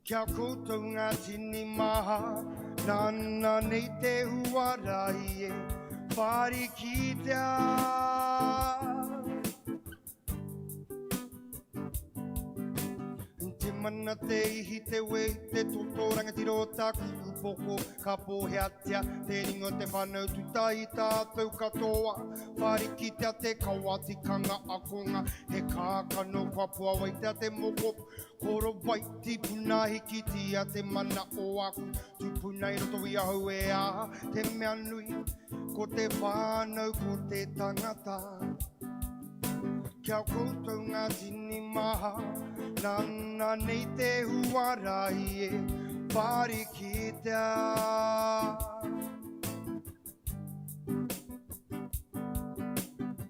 Kia koutou ngā tini maha, nana nei te huarai e, whari ki te Te mana te ihi te wei, te toto rangatiro taku upoko, ka pōheatia, te ringo te whanau tutai tātou katoa, whari ki te kawatikanga akonga, he kākano kua puawai te moko, koro wai ti punahi ki tia te mana o aku, tupunai roto i ahu e a, te mea nui, ko te whanau ko te tangata. Kia koutou ngā tini maha, nana nei te huarai e, whari ki te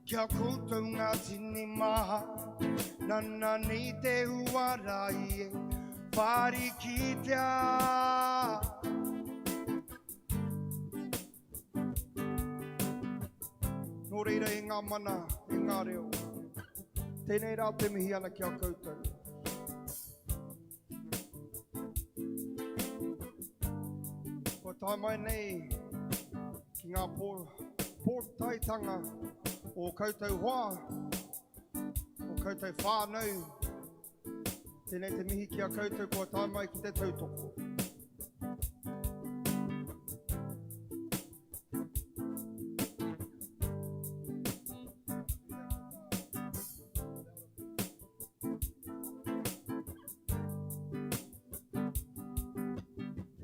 Kia koutou ngā tini maha, nana nei te huarai e, whari ki te Nō reira e ngā mana, e ngā reo. Tēnei rā te mihi ana kia koutou. Ko tai mai nei ki ngā pōtaitanga o koutou hoa, o koutou whānau. Tēnei te mihi kia koutou ko tai mai ki te tautoko.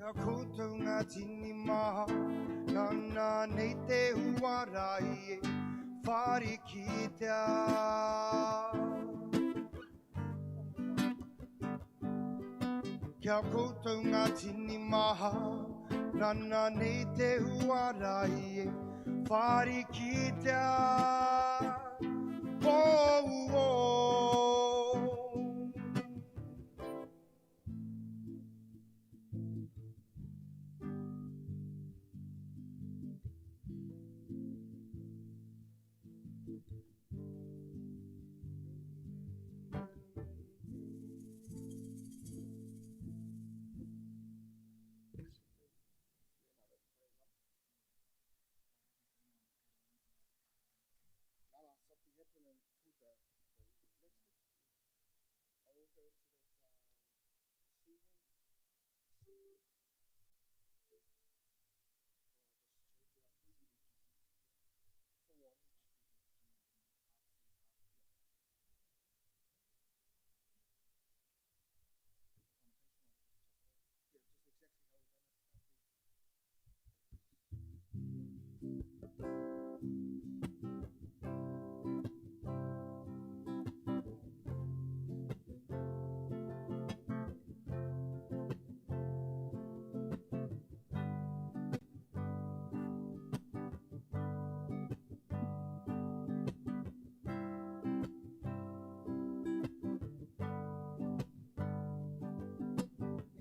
Kia koutou ngā tini maha, nana nei te huarai e, whari ki te Kia koutou ngā tini maha, nana nei te huarai e, whari ki te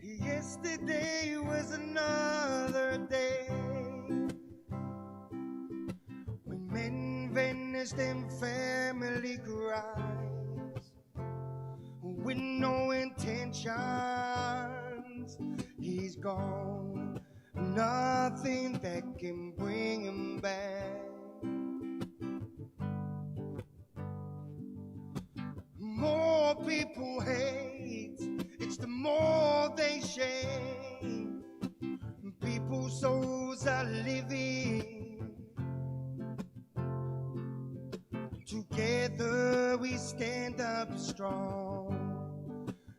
Yesterday was another day when men vanished and family cries with no intentions. He's gone, nothing that can bring him back. More people hate, it's the more they shame. People's souls are living. Together we stand up strong.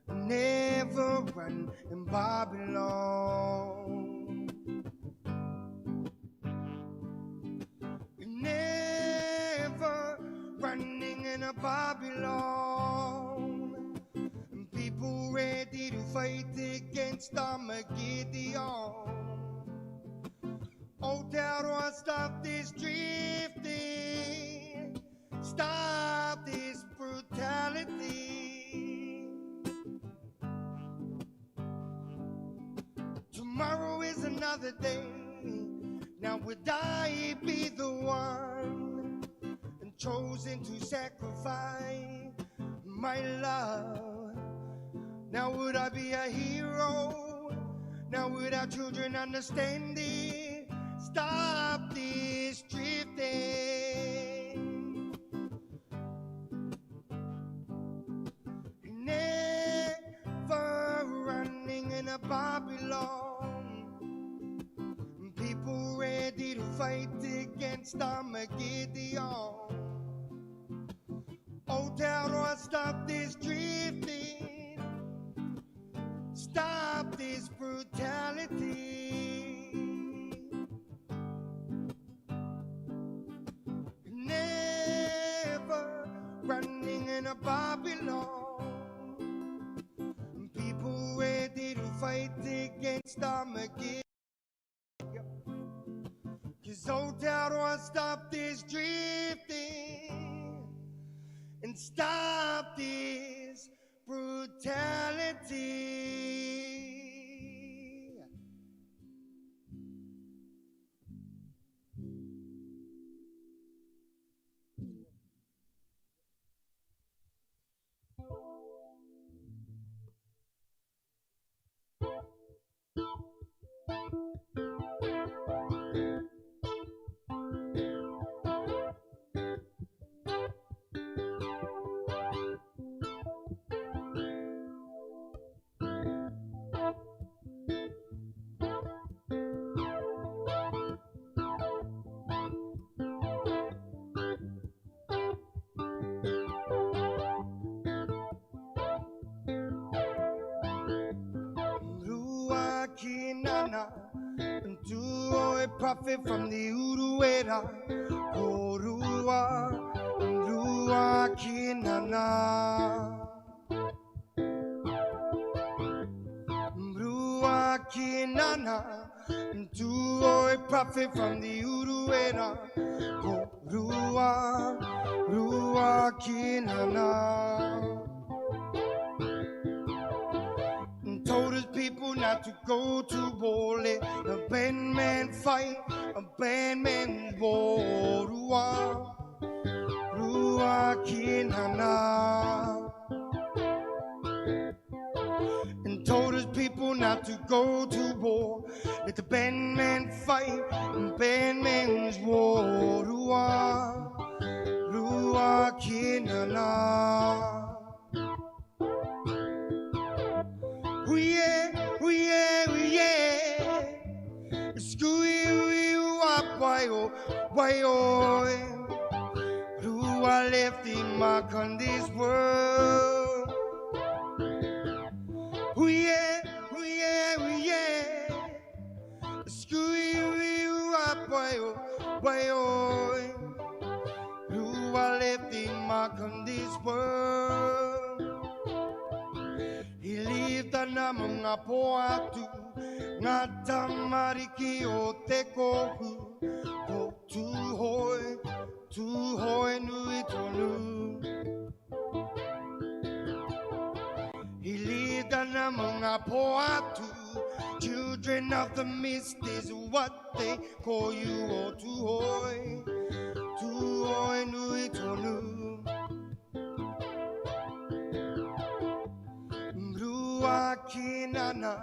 Never run in Babylon. Never running in a Babylon. People ready to fight against Armageddon. Oh, Tauranga, stop this drifting. Stop this brutality. Tomorrow is another day. Now would I be the one and chosen to sacrifice my love Now would I be a hero? Now would our children understand it? Stop this drifting. Never running in a Babylon. People ready to fight against Armageddon. Oh, Tauranga, stop this drifting. Stop this brutality. Never running in a Babylon. People ready to fight against Armageddon. 'Cause oh, Tauranga, stop this drifting and stop this brutality. Tuoi prophet from the Uruera, Korua, Rua Kinana. Rua Kinana, Tuoi prophet from the Uruera, Korua, Rua Kinana. Told his people not to go to war. Let a band man fight, a band man's war. Rua, Rua Kinana. And told his people not to go to war. Let the band man fight, a band man's war. Rua, Rua Kinana. Rua left the mark on this world. Rua left the mark on this world. He lived on a mga poatu, nga tamariki o te kohu, ko tuhoi nui tonu. He lived on a mga poatu, children of the mist is what they call you, o tuhoi nui tonu. Rua Kinana,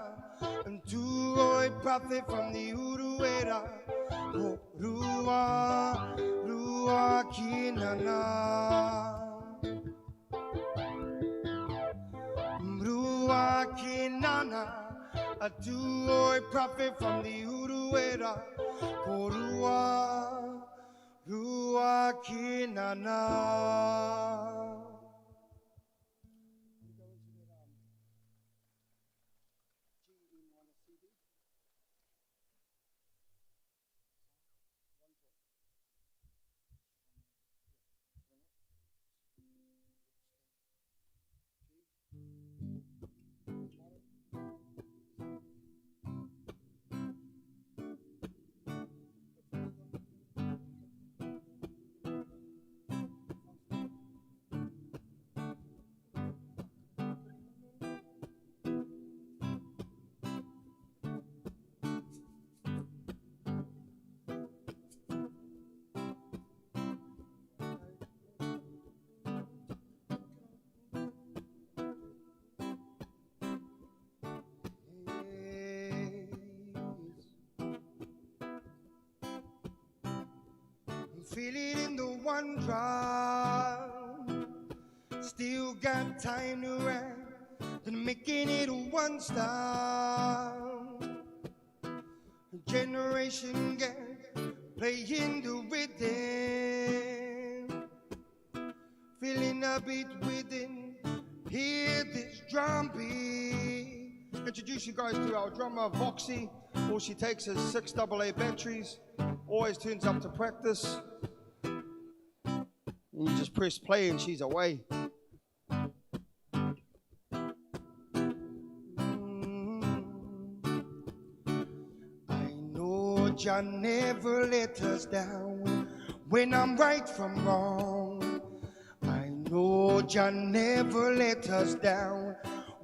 and Tuoi prophet from the Uruera. Oh, Rua, Rua Kinana. Rua Kinana, a Tuoi prophet from the Uruera. Oh, Rua, Rua Kinana. Feel it in the one drop. Still got time to run. Then making it one stop. Generation gap, playing the rhythm. Feeling a beat within. Hear this drum beat. Introduce you guys to our drummer, Voxy. All she takes is 6 AA batteries. Always turns up to practice. And you just press play and she's away. I know Jah never let us down when I'm right from wrong. I know Jah never let us down.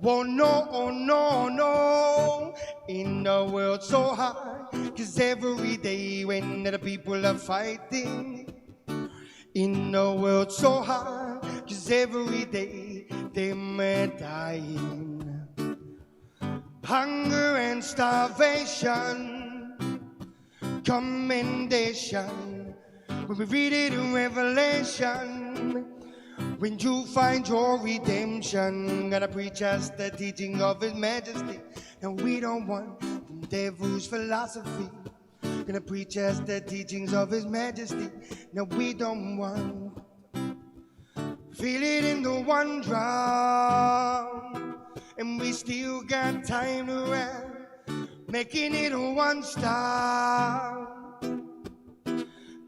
Oh no, oh no, no. In a world so high, 'cause every day when the people are fighting. In a world so high, 'cause every day them are dying. Hunger and starvation, commendation. When we read it in Revelation, when you find your redemption, gonna preach us the teaching of His Majesty. And we don't want the devil's philosophy. Gonna preach us the teachings of His Majesty. No, we don't want. Feel it in the one drop, and we still got time to run. Making it one stop.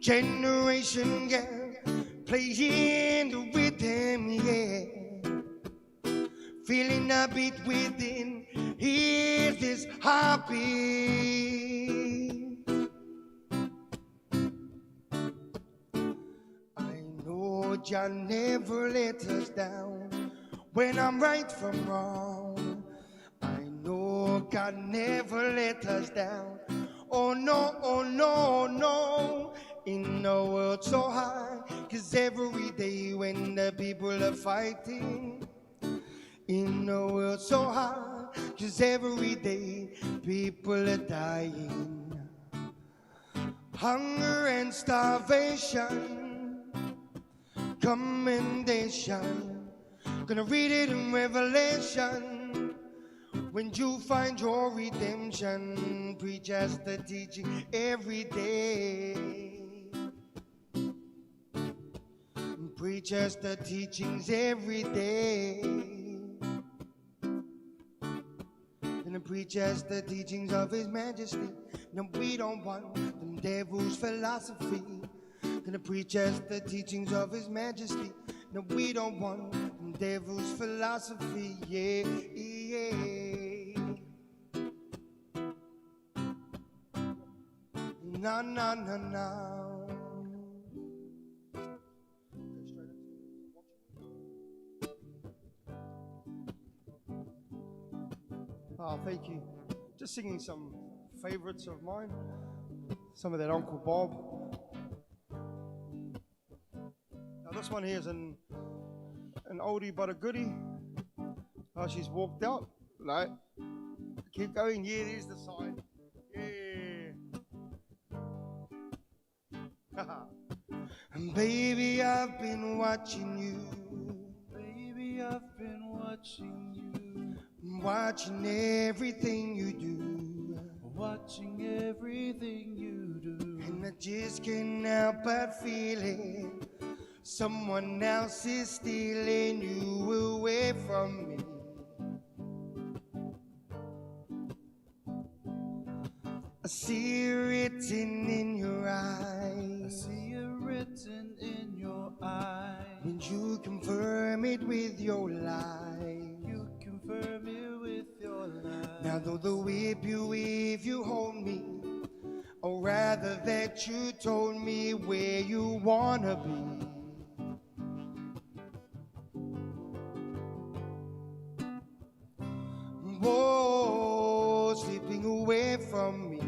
Generation gap, playing the rhythm, yeah. Feeling a beat within. Hear this heartbeat. I know Jah never let us down when I'm right from wrong. I know God never let us down. Oh no, oh no, no. In a world so high, 'cause every day when the people are fighting. In a world so high, 'cause every day people are dying. Hunger and starvation, commendation. Gonna read it in Revelation. When you find your redemption, preach us the teaching every day. Preach us the teachings every day. And preach us the teachings of His Majesty. No, we don't want them devil's philosophy. Gonna preach us the teachings of His Majesty. No, we don't want them devil's philosophy. Yeah, yeah. No, no, no, no. Oh, thank you. Just singing some favorites of mine. Some of that Uncle Bob. Now this one here is an oldie but a goodie. Oh, she's walked out. Right. Keep going. Yeah, there's the sign. Yeah. And baby, I've been watching you. Baby, I've been watching you. Watching everything you do. Watching everything you do. And I just can't help but feel it. Someone else is stealing you away from me. I see it written in your eyes. I see it written in your eyes. When you confirm it with your life. You confirm it with your life. Now though the whip you weave, you hold me. Or rather that you told me where you wanna be. Whoa, slipping away from me.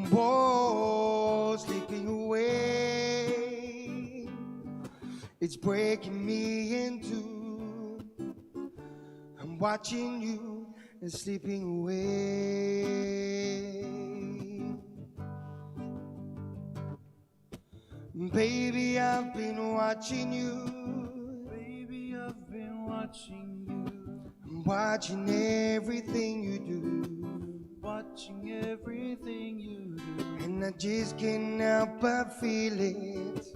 Whoa, slipping away. It's breaking me in two. I'm watching you and slipping away. Baby, I've been watching you. Baby, I've been watching you. I'm watching everything you do. Watching everything you do. And I just can't help but feel it.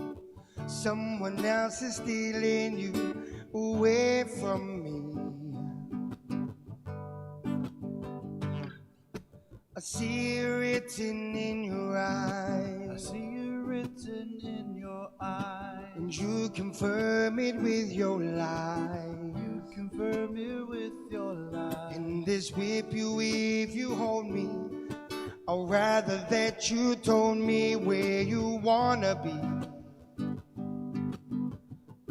Someone else is stealing you away from me. I see it written in your eyes. I see it written in your eyes. And you confirm it with your lies. You confirm it with your lies. And this whip you if you hold me. I'd rather that you told me where you wanna be.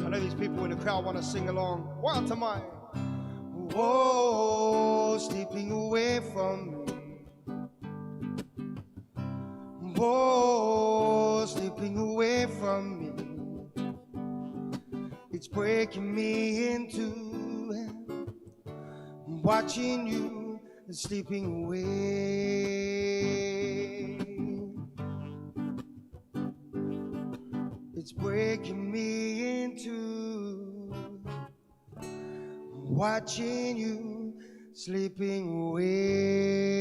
I know these people in the crowd wanna sing along. What am I? Whoa, sleeping away from me. Whoa, slipping away from me. It's breaking me in two. I'm watching you slipping away. It's breaking me in two. I'm watching you slipping away.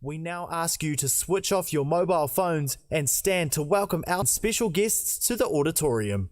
We now ask you to switch off your mobile phones and stand to welcome our special guests to the auditorium.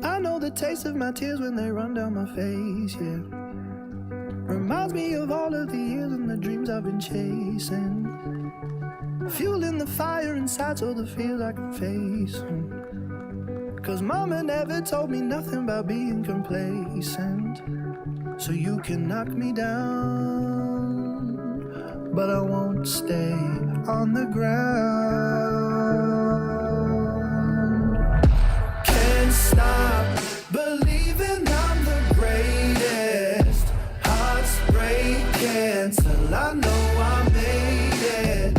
I know the taste of my tears when they run down my face, yeah. Reminds me of all of the years and the dreams I've been chasing. Fueling the fire inside so the fears I can face. Cause mama never told me nothing about being complacent. So you can knock me down, but I won't stay on the ground. Can't stop believing I'm the greatest. Hearts breaking till I know I made it.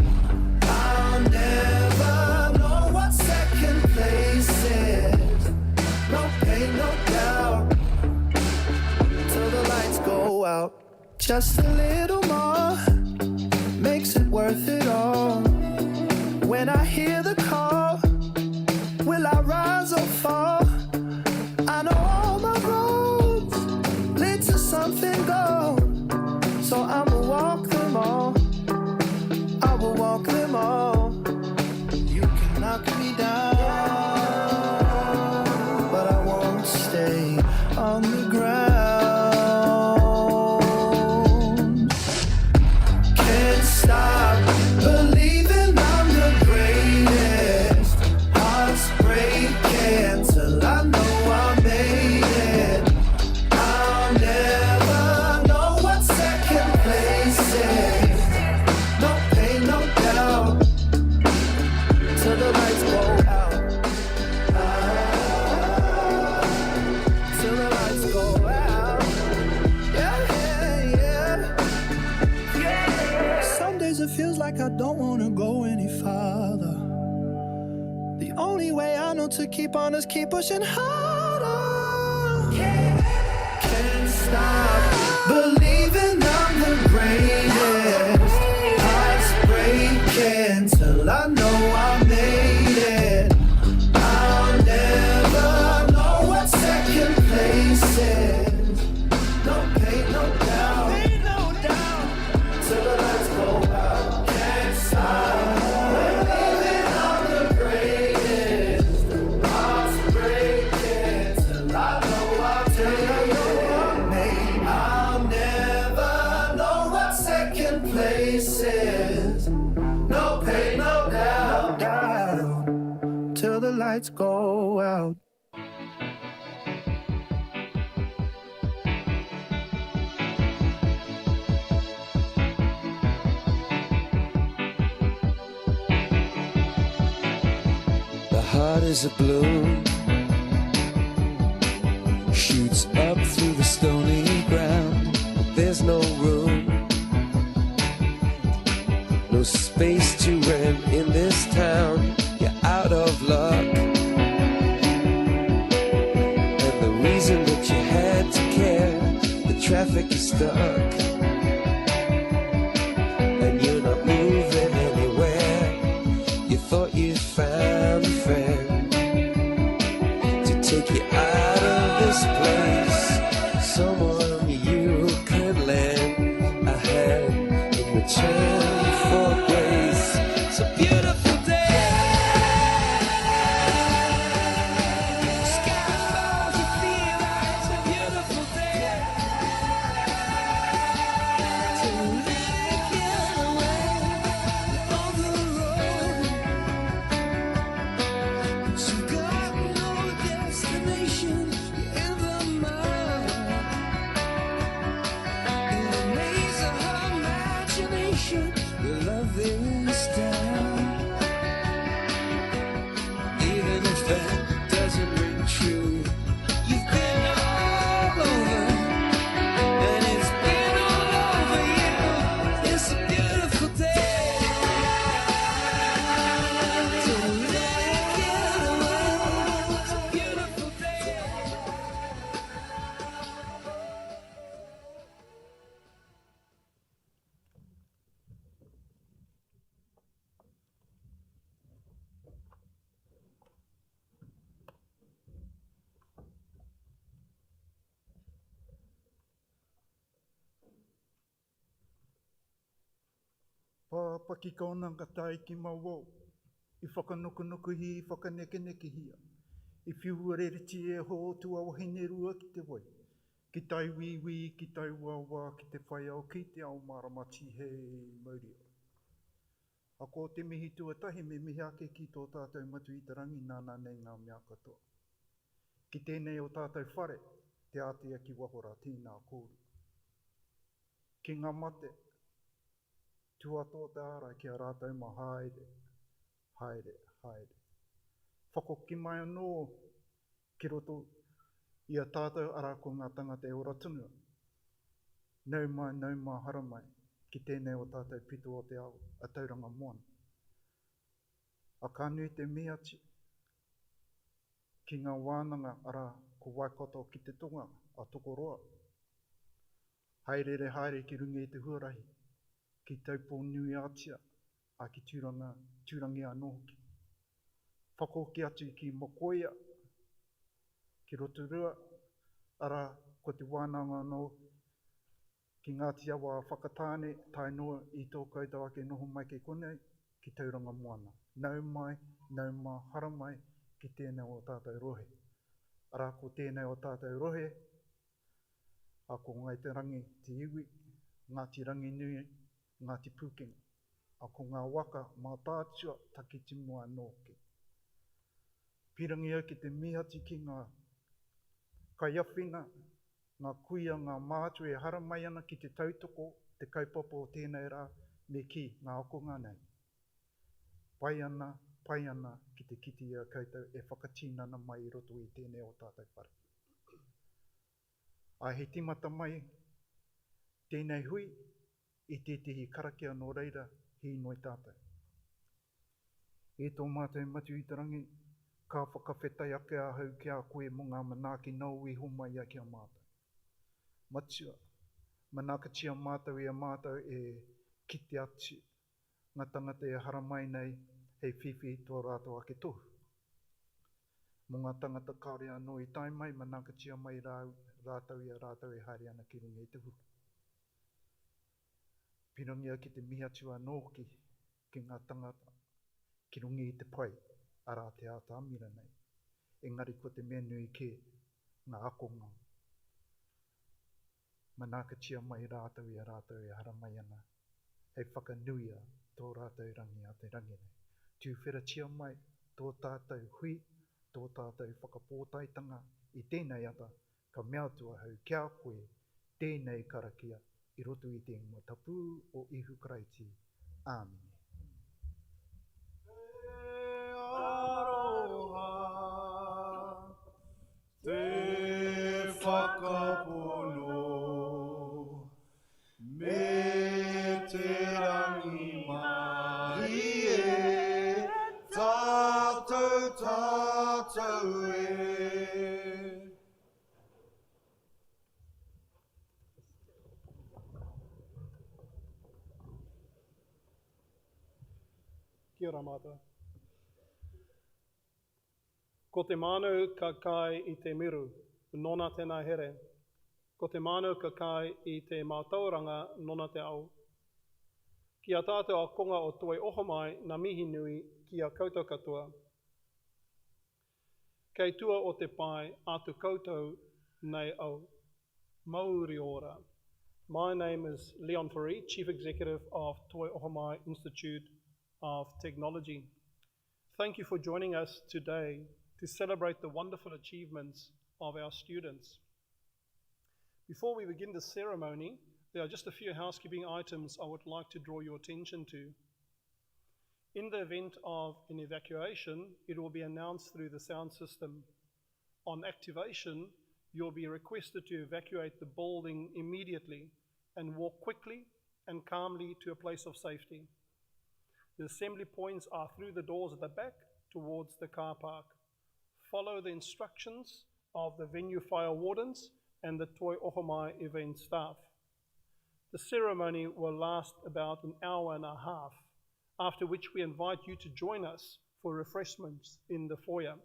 I'll never know what second place is. No pain, no doubt, till the lights go out. Just a little more makes it worth it all. When I hear the call, will I rise or fall? I know all my roads lead to something gold, so I'ma walk them all. I will walk them all. You can knock me down, but I won't stay on the ground. Can't stop believing I'm the greatest. Hearts breaking till I know I made it. I'll never know what second place is. No pain, no doubt, till the lights go out. Till the lights go out. Yeah, yeah, yeah. Some days it feels like I don't wanna go any farther. The only way I know to keep on is keep pushing harder. Can't stop believing I'm the greatest. Hearts breaking till I know I made it. I'll never know what second place is. No pain, no doubt, till the lights go out. Can't stop believing I'm the greatest. Hearts breaking till I know I made. I'll never know what second place is. No pain, no doubt, till the lights go out. The heart is a balloon, shoots up through the stony ground, but there's no room, no space to rent in this town. You're out of luck, and the reason that you had to care, the traffic is stuck, and you're not moving anywhere. You thought you found a friend to take you out of this place, someone you could lend a hand in return for grace. It's a beautiful day. Sky falls, you feel like it's a beautiful day. To live get away on the road. You got no destination, you're in the mud. In the maze of her imagination, your love is down. Even if that doesn't ring true, you've been all over, and it's been all over you. It's a beautiful day. To let it get away. It's a beautiful day. Pāpaki kaunanga tai ki mau I whakanukunuku hi, whakanekeneke hia. I whiuareriti e ho tu au hine rua ki te wai. Ki tai wiwi, ki tai wawa, ki te whai au ki te au maramati hei mauria. Ako te mihi tuatahi me mihi ake ki tō tātou matu I te rangi nāna nei ngā mea katoa. Ki tēnei o tātou whare, te ātea ki wahora tēnā kōru. ki ngā mate, tuato te ara ki a rātou ma haere, haere, haere. Whakoki mai anō ki roto i a tātou ara ko ngā tangata e ora tunua. Nau mai, hara mai, ki tēnei o tātou pito o te ao, a Tauranga moana. A ka nui te miachi, ki ngā wānanga ara ko Waikato ki te tonga, a Tokoroa. Haerere haere ki runga i te huarahi, ki taupō nui atia, a ki tūrangi anō hoki. Whakoki atu ki Mokoia, ki Rotorua, ara ko te wānanga anō, ki Ngāti Awa whakatāne, tai noa i tō koutou ake noho mai ke konei, ki Tauranga moana. Nau mai, hara mai, ki tēnei o tātou rohe. Ara ko tēnei o tātou rohe, a ko ngai te rangi te iwi, Ngāti rangi nui, Ngāti Pūkenga. A ko ngā waka mā tātua takiti mua anō ke. Pirangi au ki te mihati ki ngā kaiawhina, ngā kuia, ngā mātu e hara mai ana ki te tautoko, te kaupapa o tēnei rā, me ki ngā okonga nei. Pai ana ki te kiti a koutou e whakatīnana mai i roto i tēnei o tātou whare. A he timata mai, tēnei hui, i tētihi karakia no reira, hi noi tātou. E tō mātou matu i te rangi, ka whakawhetai ake ahau ki a koe mo ngā manaaki nau i homai a ki a mātou. Matua, manakatia mātou i a mātou e kite atu, ngā tangata e hara mai nei, hei whiwhi tō rātou ake tohu. Mo ngā tangata kaore anō i tai mai, manakatia mai rātou e haere ana ki runga i te huru. Pirangi au ki te mihatu anō ki ngā tangata, ki runga i te pai, ara te ata amira nei. Engari ko te mea nui ke, ngā akonga. Manakatia mai rātou e hara mai ana, hei whakanuia tō rātou rangi a te rangi nei. Tūwheratia mai tō tātou hui, tō tātou whakapōtaitanga i tēnei ata, ka mea tua hau kia koe tēnei karakia i roto i te ingoa tapu o Ihu Karaiti. Āmine. Aroha, te whakapono, me te rangi mai e, tātou e. Kia ora mātua. Ko te mānau ka kai i te miru, nona tēnā here. Ko te mānau ka kai i te mātauranga, nona te au. Kia tātou a konga o Toi Ohomai, nā mihi nui, kia koutou katoa. Kei tua o te pai, atu koutou nei au. Mauri ora. My name is Leon Faree, Chief Executive of Toi Ohomai Institute of Technology. Thank you for joining us today to celebrate the wonderful achievements of our students. Before we begin the ceremony, there are just a few housekeeping items I would like to draw your attention to. In the event of an evacuation, it will be announced through the sound system. On activation, you'll be requested to evacuate the building immediately and walk quickly and calmly to a place of safety. The assembly points are through the doors at the back towards the car park. Follow the instructions of the venue fire wardens and the Toi Ohomai event staff. The ceremony will last about an hour and a half, after which we invite you to join us for refreshments in the foyer.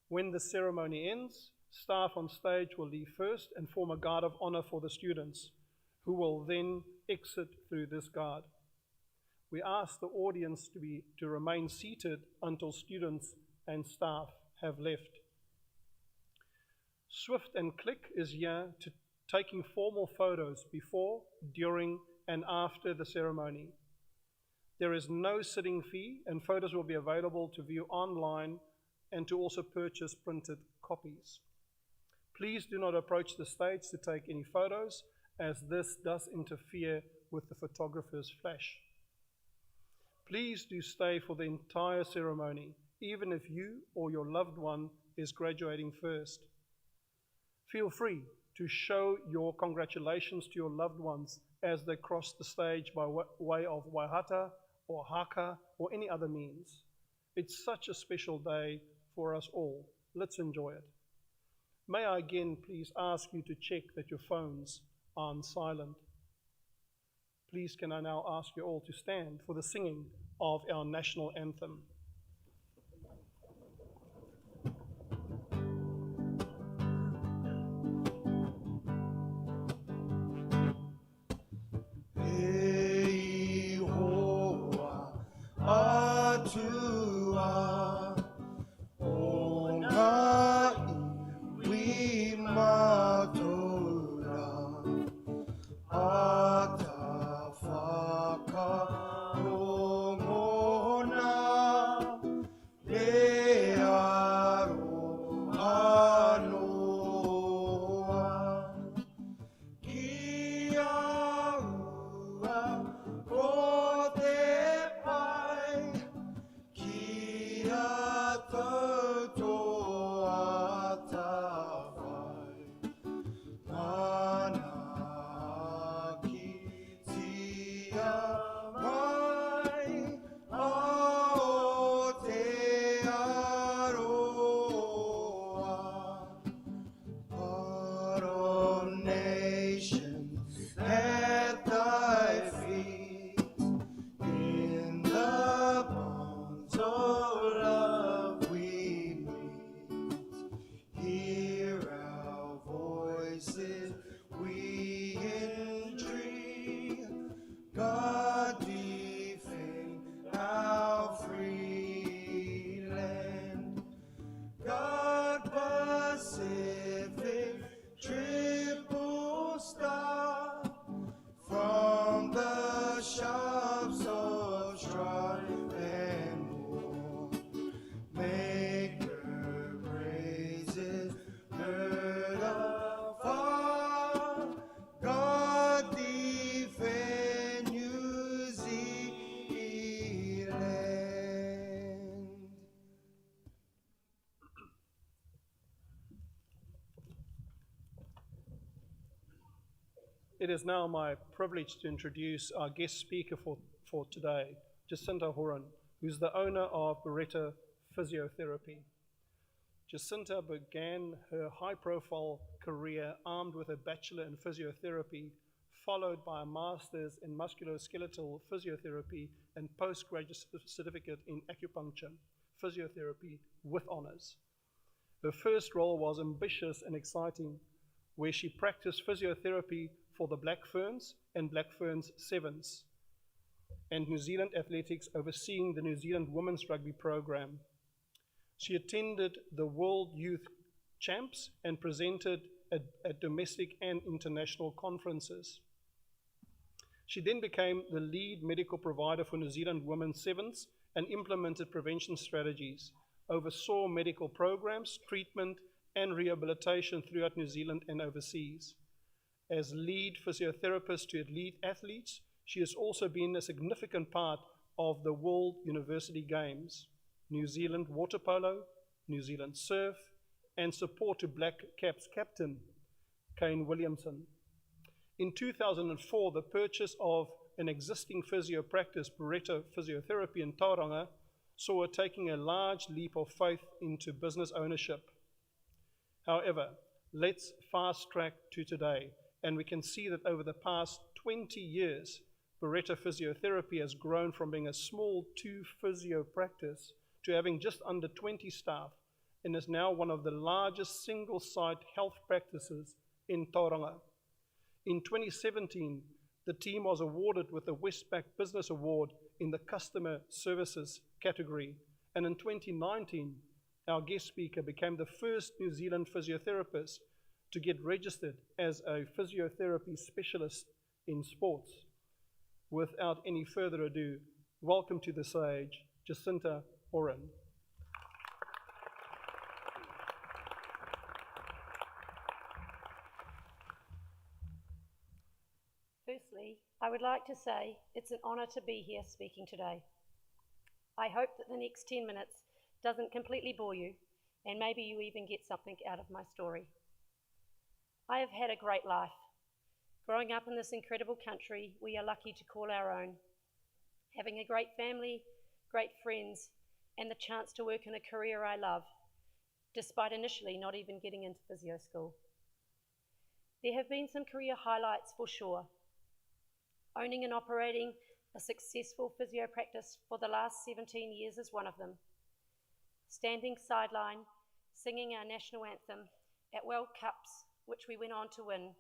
When the ceremony ends, staff on stage will leave first and form a guard of honor for the students, who will then exit through this guard. We ask the audience to remain seated until students and staff have left. Swift and Click is here to taking formal photos before, during, and after the ceremony. There is no sitting fee, and photos will be available to view online and to also purchase printed copies. Please do not approach the stage to take any photos, as this does interfere with the photographer's flash. Please do stay for the entire ceremony, even if you or your loved one is graduating first. Feel free to show your congratulations to your loved ones as they cross the stage by way of waihata or haka or any other means. It's such a special day for us all. Let's enjoy it. May I again please ask you to check that your phones are on silent. Please can I now ask you all to stand for the singing of our national anthem. It is now my privilege to introduce our guest speaker for today, Jacinta Horan, who's the owner of Beretta Physiotherapy. Jacinta began her high-profile career armed with a bachelor in physiotherapy, followed by a master's in musculoskeletal physiotherapy and postgraduate certificate in acupuncture physiotherapy with honors. Her first role was ambitious and exciting, where she practiced physiotherapy for the Black Ferns and Black Ferns Sevens, and New Zealand Athletics, overseeing the New Zealand Women's Rugby program. She attended the World Youth Champs and presented at domestic and international conferences. She then became the lead medical provider for New Zealand Women's Sevens and implemented prevention strategies, oversaw medical programs, treatment, and rehabilitation throughout New Zealand and overseas. As lead physiotherapist to elite athletes, she has also been a significant part of the World University Games, New Zealand water polo, New Zealand surf, and support to Black Caps captain, Kane Williamson. In 2004, the purchase of an existing physio practice, Beretta Physiotherapy in Tauranga, saw her taking a large leap of faith into business ownership. However, let's fast track to today, and we can see that over the past 20 years, Beretta Physiotherapy has grown from being a small 2 physio practice to having just under 20 staff, and is now one of the largest single-site health practices in Tauranga. In 2017, the team was awarded with the Westpac Business Award in the Customer Services category, and in 2019, our guest speaker became the first New Zealand physiotherapist to get registered as a physiotherapy specialist in sports. Without any further ado, welcome to the stage, Jacinta Horan. me, I would like to say it's an honour to be here speaking today. I hope that the next 10 minutes doesn't completely bore you, and maybe you even get something out of my story. I have had a great life. Growing up in this incredible country we are lucky to call our own, having a great family, great friends, and the chance to work in a career I love, despite initially not even getting into physio school. There have been some career highlights for sure. Owning and operating a successful physio practice for the last 17 years is one of them. Standing sideline, singing our national anthem at World Cups, which we went on to win,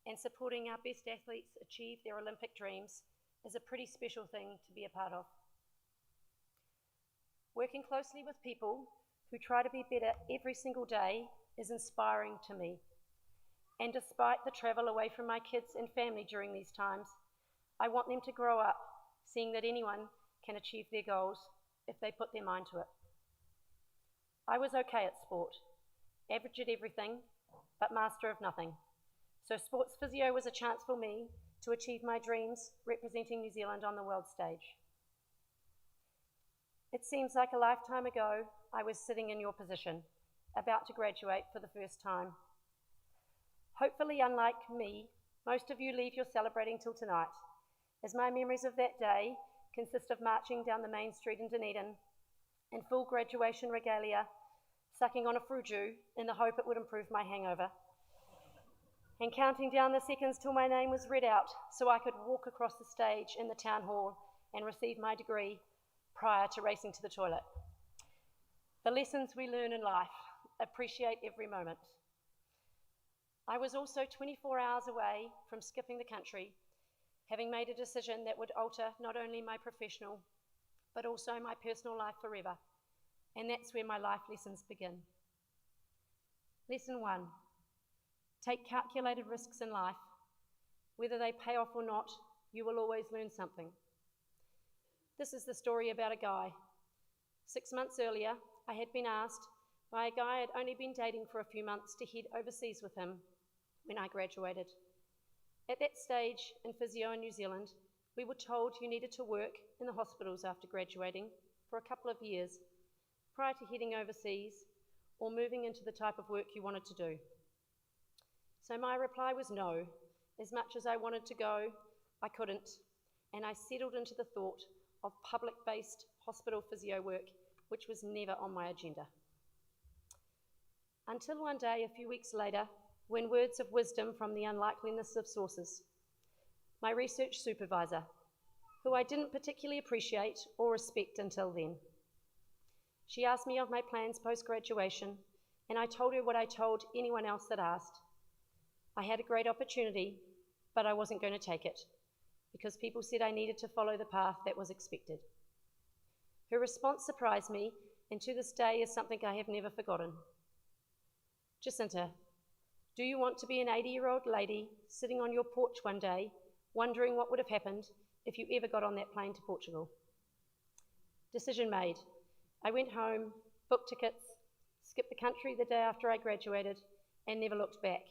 and supporting our best athletes achieve their Olympic dreams is a pretty special thing to be a part of. Working closely with people who try to be better every single day is inspiring to me. And despite the travel away from my kids and family during these times, I want them to grow up seeing that anyone can achieve their goals if they put their mind to it. I was okay at sport, average at everything, but master of nothing. So sports physio was a chance for me to achieve my dreams representing New Zealand on the world stage. It seems like a lifetime ago I was sitting in your position, about to graduate for the first time. Hopefully, unlike me, most of you leave your celebrating till tonight, as my memories of that day consist of marching down the main street in Dunedin in full graduation regalia, sucking on a fruju in the hope it would improve my hangover, and counting down the seconds till my name was read out so I could walk across the stage in the town hall and receive my degree prior to racing to the toilet. The lessons we learn in life, appreciate every moment. I was also 24 hours away from skipping the country, having made a decision that would alter not only my professional, but also my personal life forever. And that's where my life lessons begin. Lesson 1, take calculated risks in life. Whether they pay off or not, you will always learn something. This is the story about a guy. 6 months earlier, I had been asked by a guy I'd only been dating for a few months to head overseas with him when I graduated. At that stage in physio in New Zealand, we were told you needed to work in the hospitals after graduating for a couple of years prior to heading overseas or moving into the type of work you wanted to do. So my reply was no. As much as I wanted to go, I couldn't, and I settled into the thought of public-based hospital physio work, which was never on my agenda. Until one day, a few weeks later, when words of wisdom from the unlikeliness of sources, my research supervisor, who I didn't particularly appreciate or respect until then. She asked me of my plans post-graduation, and I told her what I told anyone else that asked. I had a great opportunity, but I wasn't going to take it, because people said I needed to follow the path that was expected. Her response surprised me, and to this day is something I have never forgotten. Jacinta, do you want to be an 80-year-old lady sitting on your porch one day, wondering what would have happened if you ever got on that plane to Portugal? Decision made. I went home, booked tickets, skipped the country the day after I graduated, and never looked back.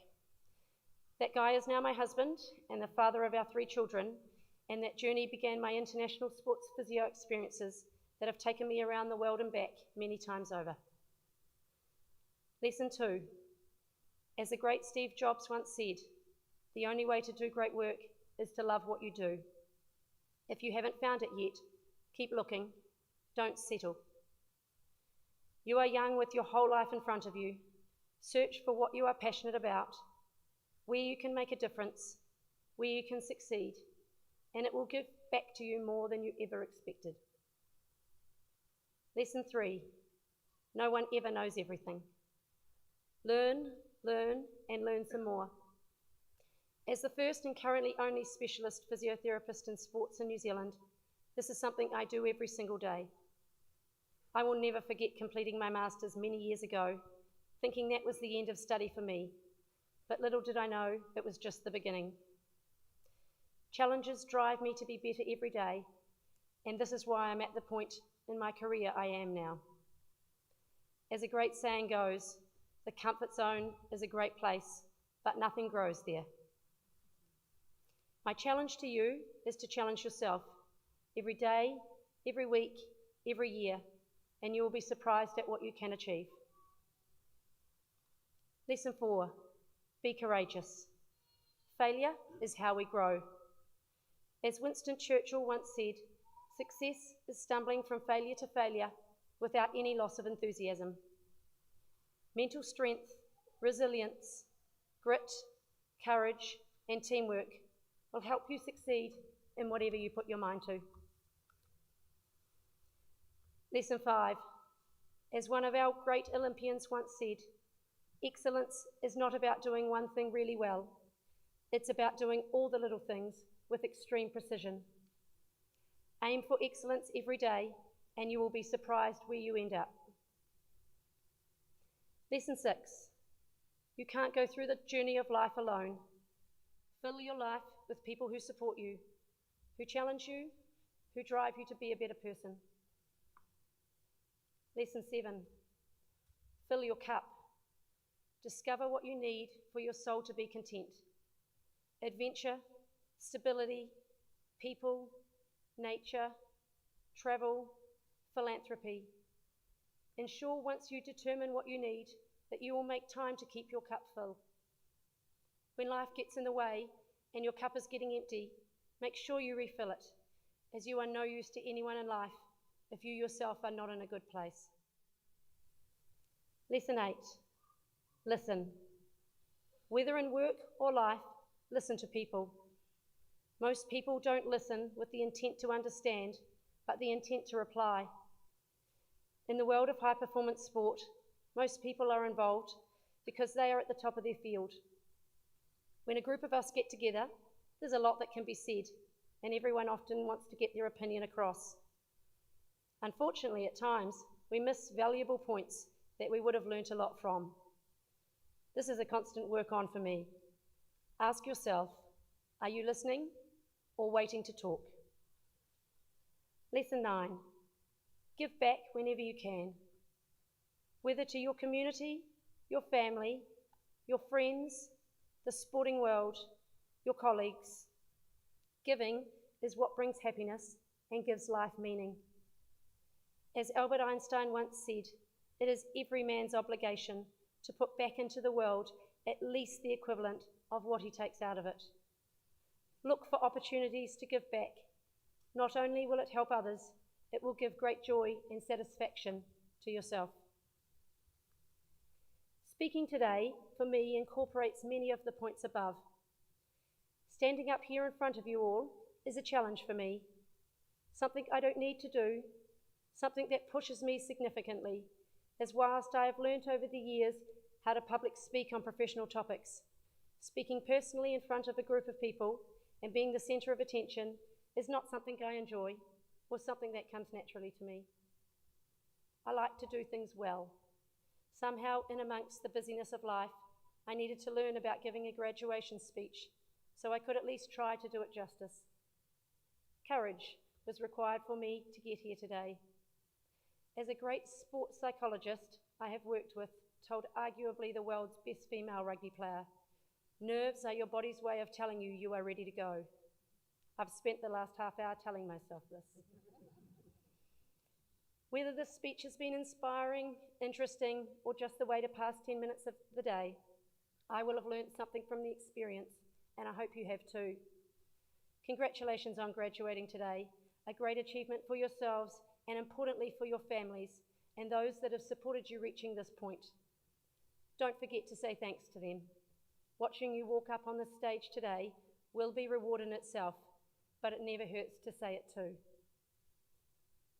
That guy is now my husband and the father of our 3 children, and that journey began my international sports physio experiences that have taken me around the world and back many times over. Lesson 2. As the great Steve Jobs once said, the only way to do great work is to love what you do. If you haven't found it yet, keep looking, don't settle. You are young with your whole life in front of you. Search for what you are passionate about, where you can make a difference, where you can succeed, and it will give back to you more than you ever expected. Lesson 3. No one ever knows everything. Learn, and learn some more. As the first and currently only specialist physiotherapist in sports in New Zealand, this is something I do every single day. I will never forget completing my master's many years ago, thinking that was the end of study for me, but little did I know it was just the beginning. Challenges drive me to be better every day, and this is why I'm at the point in my career I am now. As a great saying goes, the comfort zone is a great place, but nothing grows there. My challenge to you is to challenge yourself every day, every week, every year, and you will be surprised at what you can achieve. Lesson 4, be courageous. Failure is how we grow. As Winston Churchill once said, success is stumbling from failure to failure without any loss of enthusiasm. Mental strength, resilience, grit, courage, and teamwork will help you succeed in whatever you put your mind to. Lesson 5. As one of our great Olympians once said, excellence is not about doing one thing really well. It's about doing all the little things with extreme precision. Aim for excellence every day, and you will be surprised where you end up. Lesson 6. You can't go through the journey of life alone. Fill your life with people who support you, who challenge you, who drive you to be a better person. Lesson 7. Fill your cup. Discover what you need for your soul to be content. Adventure, stability, people, nature, travel, philanthropy. Ensure once you determine what you need that you will make time to keep your cup full. When life gets in the way and your cup is getting empty, make sure you refill it, as you are no use to anyone in life if you yourself are not in a good place. Lesson 8, listen. Whether in work or life, listen to people. Most people don't listen with the intent to understand, but the intent to reply. In the world of high-performance sport, most people are involved because they are at the top of their field. When a group of us get together, there's a lot that can be said, and everyone often wants to get their opinion across. Unfortunately, at times, we miss valuable points that we would have learnt a lot from. This is a constant work on for me. Ask yourself, are you listening or waiting to talk? Lesson 9, give back whenever you can. Whether to your community, your family, your friends, the sporting world, your colleagues. Giving is what brings happiness and gives life meaning. As Albert Einstein once said, it is every man's obligation to put back into the world at least the equivalent of what he takes out of it. Look for opportunities to give back. Not only will it help others, it will give great joy and satisfaction to yourself. Speaking today, for me, incorporates many of the points above. Standing up here in front of you all is a challenge for me, something I don't need to do, something that pushes me significantly, as whilst I have learnt over the years how to public speak on professional topics, speaking personally in front of a group of people and being the centre of attention is not something I enjoy or something that comes naturally to me. I like to do things well. Somehow, in amongst the busyness of life, I needed to learn about giving a graduation speech, so I could at least try to do it justice. Courage was required for me to get here today. As a great sports psychologist I have worked with told arguably the world's best female rugby player, nerves are your body's way of telling you you are ready to go. I've spent the last half hour telling myself this. Whether this speech has been inspiring, interesting, or just the way to pass 10 minutes of the day, I will have learned something from the experience, and I hope you have too. Congratulations on graduating today, a great achievement for yourselves and importantly for your families and those that have supported you reaching this point. Don't forget to say thanks to them. Watching you walk up on the stage today will be reward in itself, but it never hurts to say it too.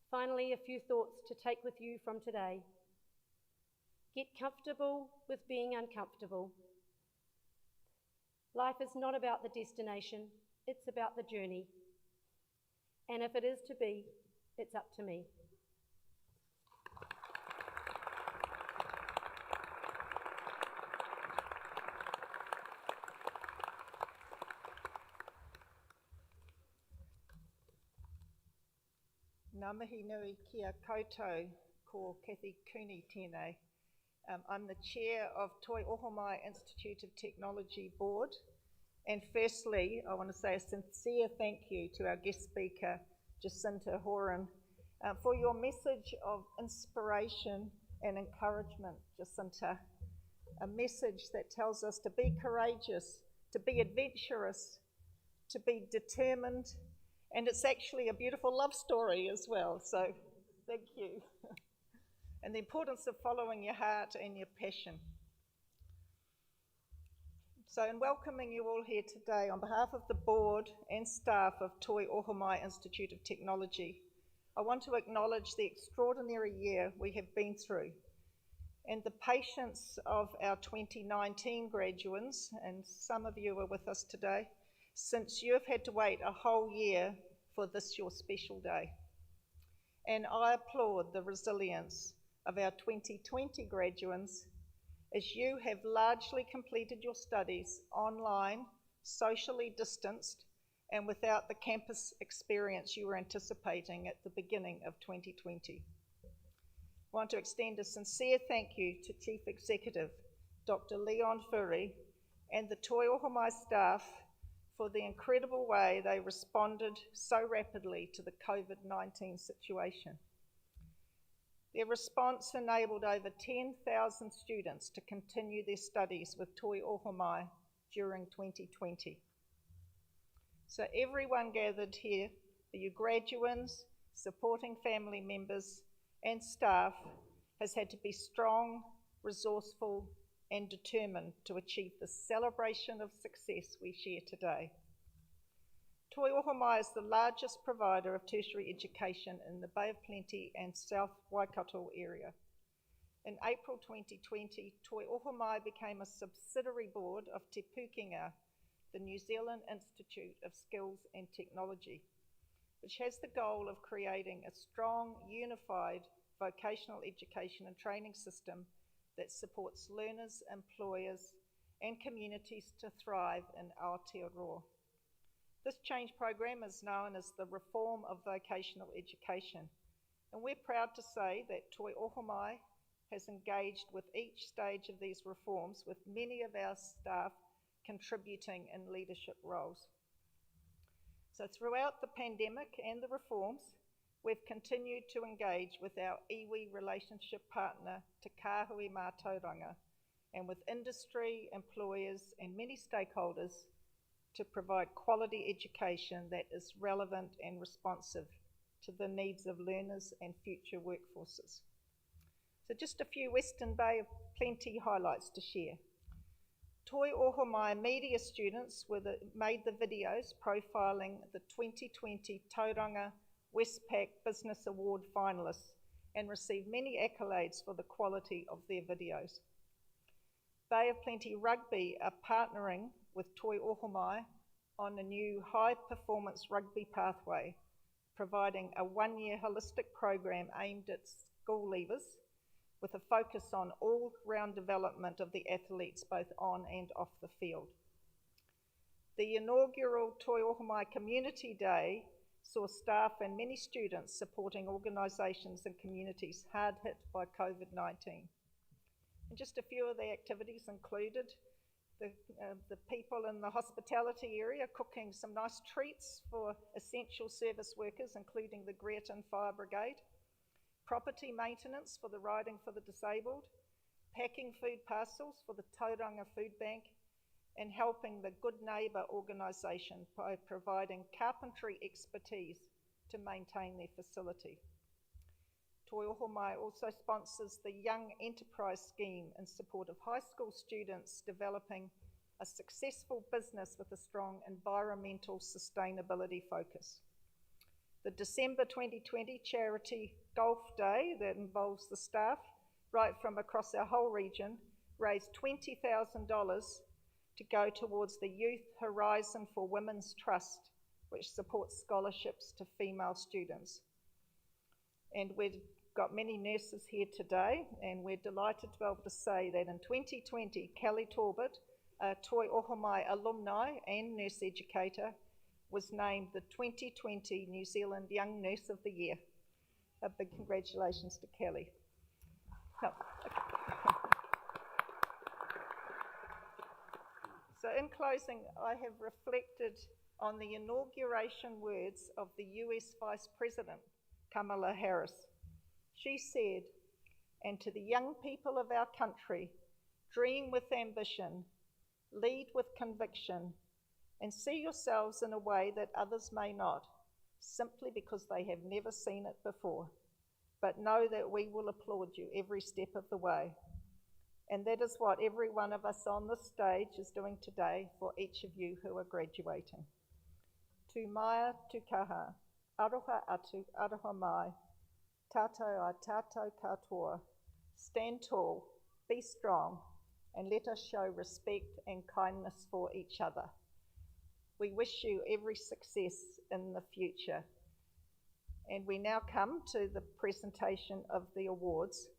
Finally, a few thoughts to take with you from today. Get comfortable with being uncomfortable. Life is not about the destination, it's about the journey. And if it is to be, it's up to me. Ngā mihi nui kia koutou ko Kathy Cooney tēnei. I'm the chair of Toi Ohomai Institute of Technology Board, And firstly, I want to say a sincere thank you to our guest speaker, Jacinta Horan, for your message of inspiration and encouragement, Jacinta. A message that tells us to be courageous, to be adventurous, to be determined, and it's actually a beautiful love story as well, so thank you. And the importance of following your heart and your passion. So in welcoming you all here today, on behalf of the board and staff of Toi Ohomai Institute of Technology, I want to acknowledge the extraordinary year we have been through and the patience of our 2019 graduands, and some of you are with us today, since you've had to wait a whole year for this your special day. And I applaud the resilience of our 2020 graduands as you have largely completed your studies online, socially distanced, and without the campus experience you were anticipating at the beginning of 2020. I want to extend a sincere thank you to Chief Executive Dr. Leon Furey and the Toi Ohomai staff for the incredible way they responded so rapidly to the COVID-19 situation. Their response enabled over 10,000 students to continue their studies with Toi Ohomai during 2020. So everyone gathered here, you graduands, supporting family members, and staff, has had to be strong, resourceful, and determined to achieve the celebration of success we share today. Toi Ohomai is the largest provider of tertiary education in the Bay of Plenty and South Waikato area. In April 2020, Toi Ohomai became a subsidiary board of Te Pukenga, the New Zealand Institute of Skills and Technology, which has the goal of creating a strong, unified vocational education and training system that supports learners, employers, and communities to thrive in Aotearoa. This change program is known as the Reform of Vocational Education, and we're proud to say that Toi Ohomai has engaged with each stage of these reforms, with many of our staff contributing in leadership roles. So throughout the pandemic and the reforms, we've continued to engage with our iwi relationship partner, Te Kāhui mā Tauranga, and with industry, employers, and many stakeholders to provide quality education that is relevant and responsive to the needs of learners and future workforces. So just a few Western Bay of Plenty highlights to share. Toi Ohomai media students made the videos profiling the 2020 Tauranga Westpac Business Award finalists and received many accolades for the quality of their videos. Bay of Plenty Rugby are partnering with Toi Ohomai on a new high-performance rugby pathway, providing a one-year holistic program aimed at school leavers with a focus on all-round development of the athletes both on and off the field. The inaugural Toi Ohomai Community Day saw staff and many students supporting organisations and communities hard hit by COVID-19. And just a few of the activities included the people in the hospitality area cooking some nice treats for essential service workers, including the Greaton Fire Brigade, property maintenance for the Riding for the Disabled, packing food parcels for the Tauranga Food Bank, and helping the Good Neighbour organisation by providing carpentry expertise to maintain their facility. Toi Ohomai also sponsors the Young Enterprise Scheme in support of high school students developing a successful business with a strong environmental sustainability focus. The December 2020 charity golf day that involves the staff right from across our whole region raised $20,000 to go towards the Youth Horizon for Women's Trust, which supports scholarships to female students. And we've got many nurses here today, and we're delighted to be able to say that in 2020, Kelly Torbett, a Toi Ohomai alumni and nurse educator, was named the 2020 New Zealand Young Nurse of the Year. A big congratulations to Kelly. So in closing, I have reflected on the inauguration words of the US Vice President, Kamala Harris. She said, "And to the young people of our country, dream with ambition, lead with conviction, and see yourselves in a way that others may not, simply because they have never seen it before. But know that we will applaud you every step of the way." And that is what every one of us on this stage is doing today for each of you who are graduating. Tu maia tu kaha, aroha atu aroha mai, tātou a tātou katoa. Stand tall, be strong, and let us show respect and kindness for each other. We wish you every success in the future. And we now come to the presentation of the awards,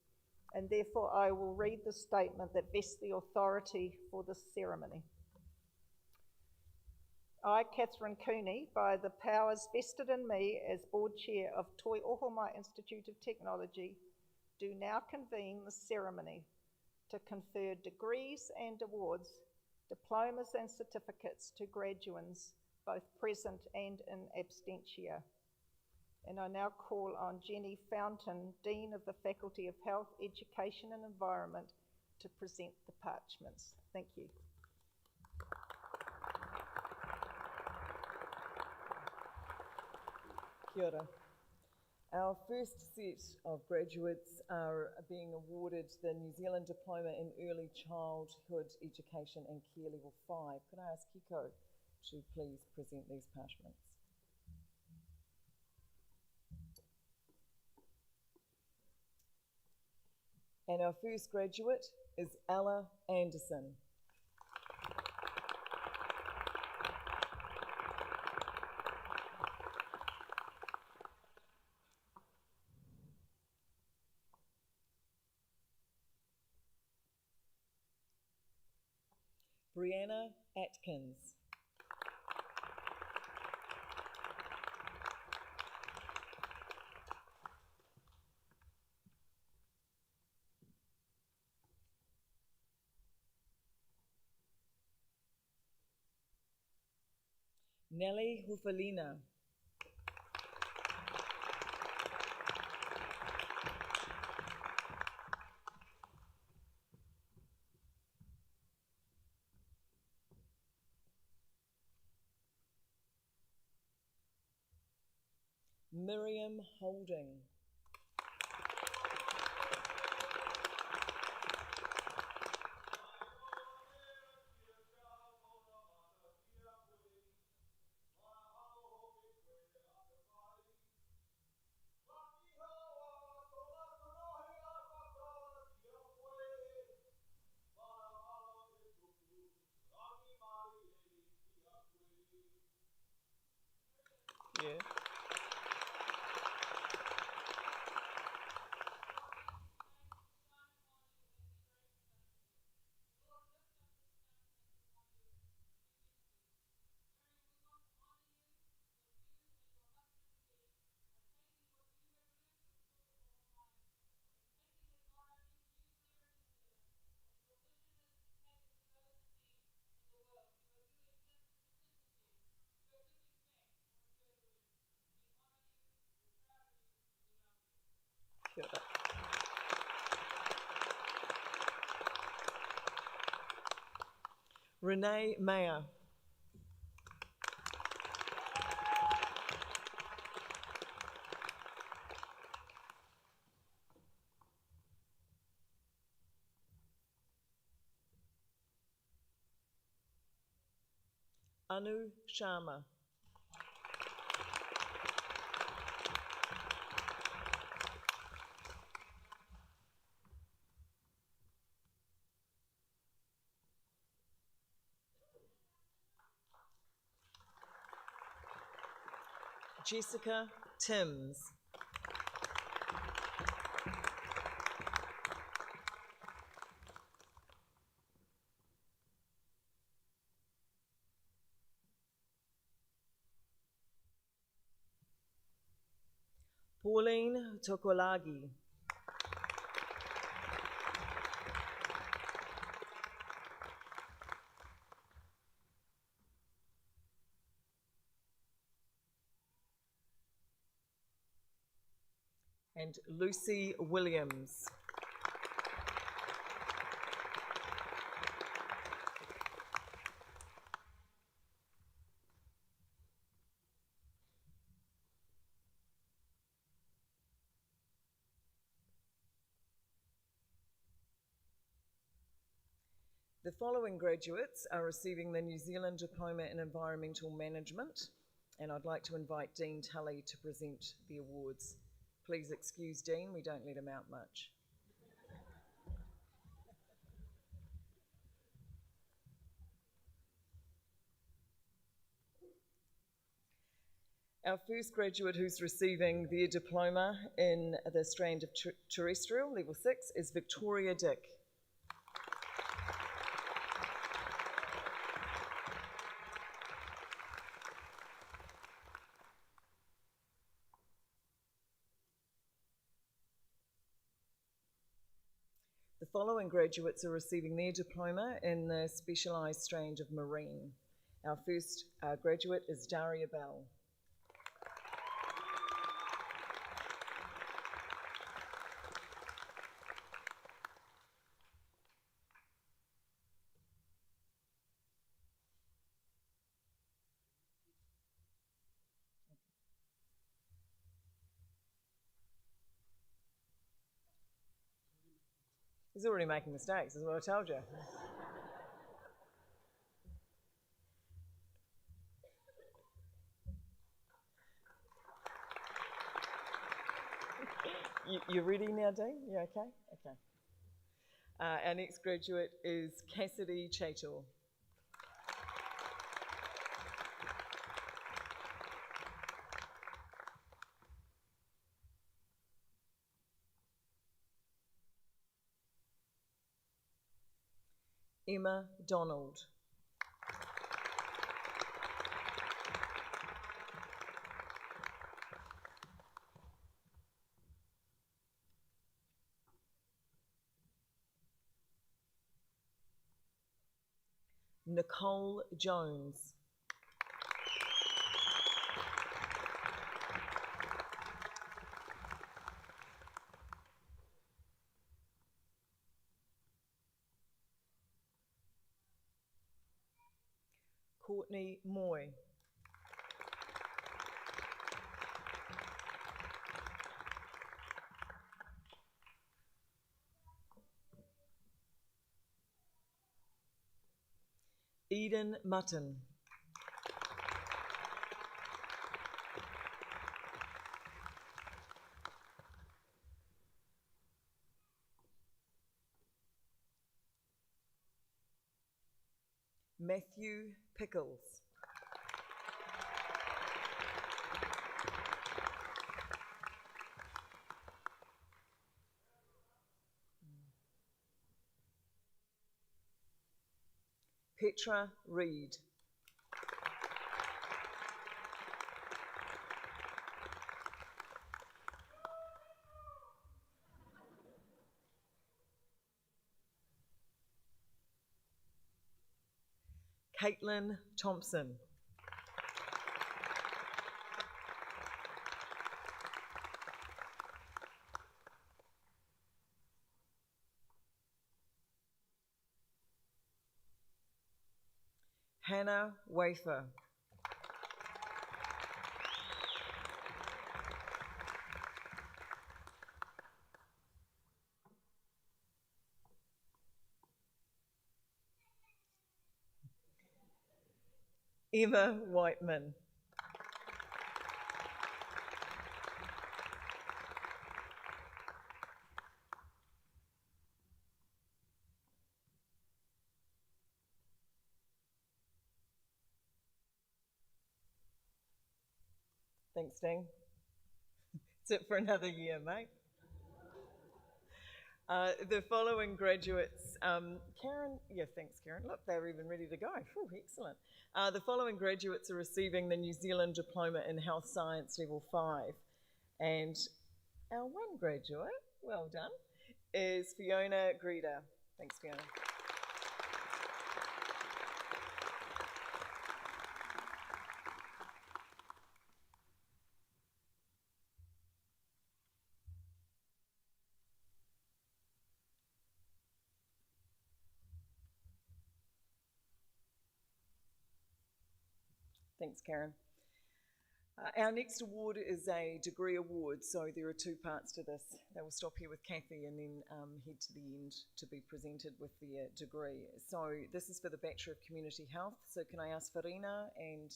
and therefore I will read the statement that vests the authority for this ceremony. I, Catherine Cooney, by the powers vested in me as Board Chair of Toi Ohomai Institute of Technology, do now convene the ceremony to confer degrees and awards, diplomas and certificates to graduands, both present and in absentia. And I now call on Jenny Fountain, Dean of the Faculty of Health, Education and Environment, to present the parchments. Thank you. Kia ora. Our first set of graduates are being awarded the New Zealand Diploma in Early Childhood Education and Care Level 5. Could I ask Kiko to please present these parchments? And our first graduate is Ella Anderson. Brianna Atkins. Nelly Hufalina. Miriam Holding. Yeah. Kia ora. Renee Mayer. Anu Sharma. Jessica Timms. Pauline Tokolagi. and Lucy Williams. The following graduates are receiving the New Zealand Diploma in Environmental Management, and I'd like to invite Dean Tully to present the awards. Please excuse Dean, we don't let him out much. Our first graduate who's receiving their diploma in the strand of terrestrial, level 6, is Victoria Dick. The following graduates are receiving their diploma in the specialised strand of marine. Our first graduate is Daria Bell. He's already making mistakes, is what I told you. You ready now, Dean? You okay? Okay. Our next graduate is Cassidy Chatel. Emma Donald. Nicole Jones. Courtney Moy. Eden Mutton. Matthew Pickles. Petra Reed. Caitlin Thompson. Hannah Wafer. Emma Whiteman. Thanks, Dean. That's it for another year, mate. The following graduates, Karen, yeah, thanks, Karen. Look, they're even ready to go. Whew, excellent. The following graduates are receiving the New Zealand Diploma in Health Science Level 5. And our one graduate, well done, is Fiona Greta. Thanks, Fiona. Thanks, Karen. Our next award is a degree award, so there are two parts to this. They will stop here with Kathy and then head to the end to be presented with the degree. So this is for the Bachelor of Community Health. So can I ask Farina and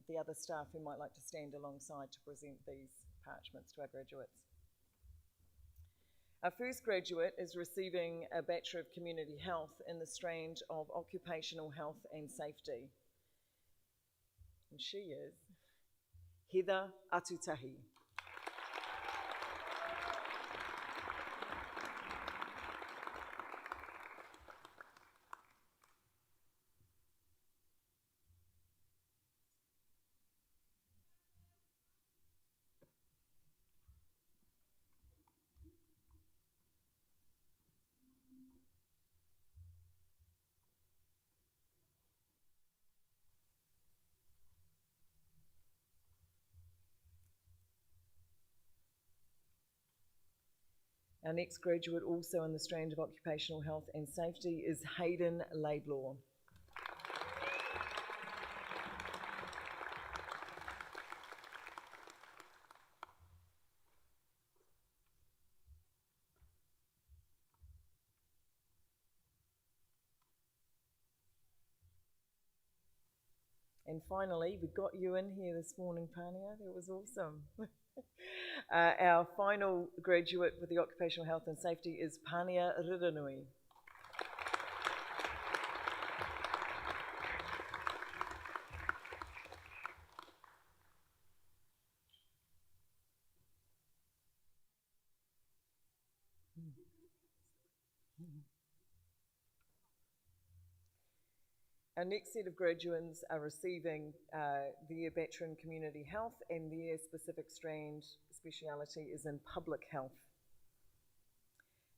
the other staff who might like to stand alongside to present these parchments to our graduates. Our first graduate is receiving a Bachelor of Community Health in the strand of Occupational Health and Safety. And she is Heather Atutahi. Our next graduate, also in the strand of Occupational Health and Safety, is Hayden Laidlaw. And finally, we got you in here this morning, Pania. That was awesome. Our final graduate with the Occupational Health and Safety is Pania Riranui. Our next set of graduands are receiving their Bachelor in Community Health, and their specific strand speciality is in Public Health.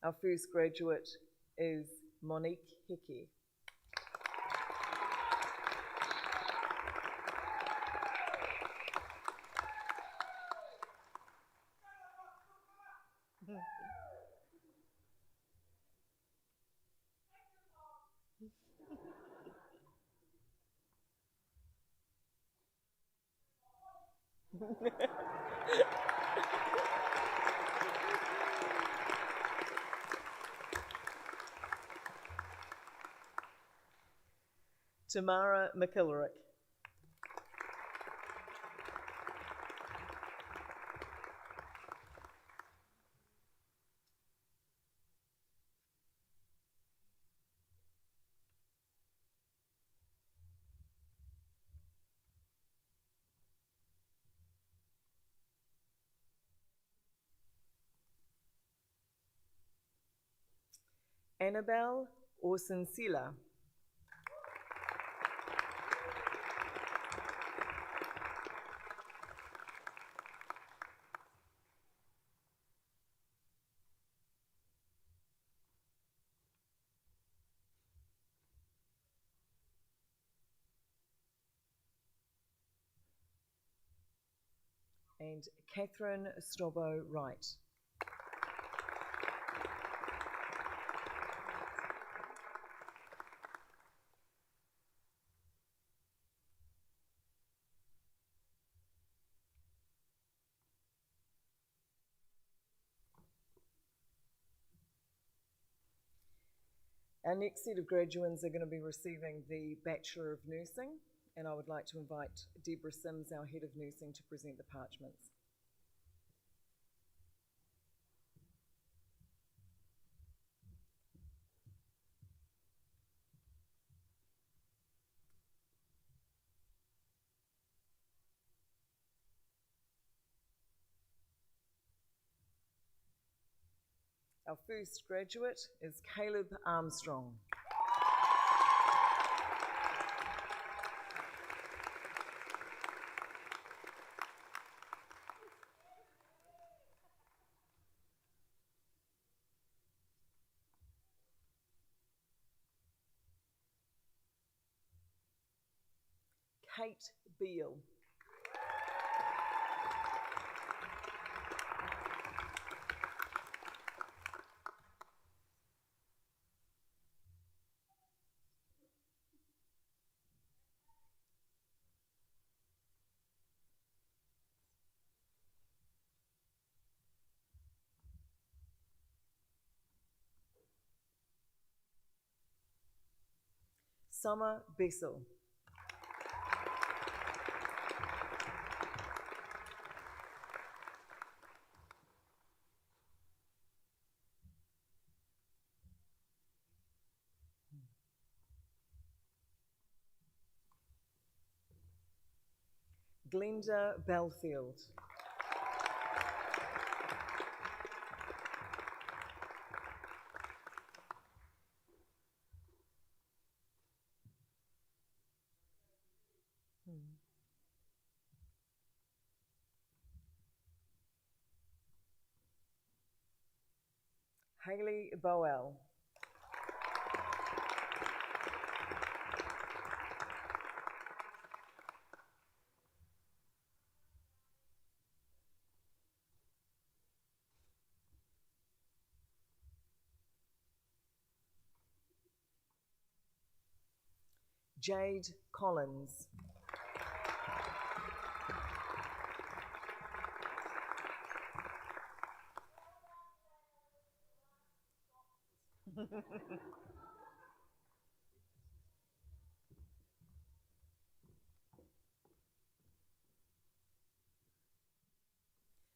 Our first graduate is Monique Hickey. Tamara McIllerick. Annabelle Orsinsila. And Catherine Strobbo Wright. Our next set of graduands are going to be receiving the Bachelor of Nursing, and I would like to invite Deborah Sims, our Head of Nursing, to present the parchments. Our first graduate is Caleb Armstrong. Kate Beale. Summer Bessel. Glenda Belfield. Hayley Boel. Jade Collins.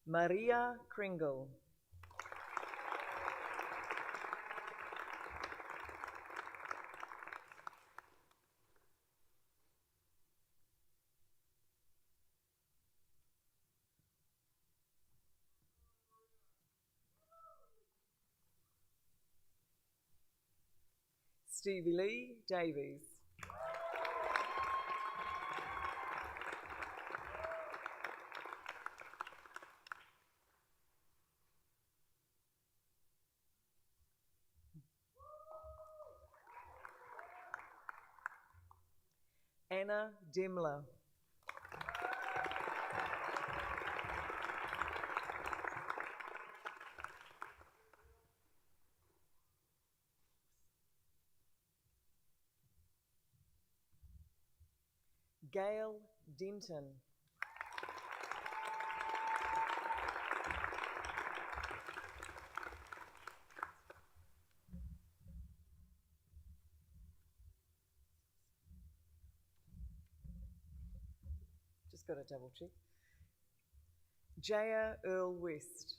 Maria Kringle. Stevie Lee Davies. Anna Demler. Gail Denton. Just got to double check. Jaya Earl West.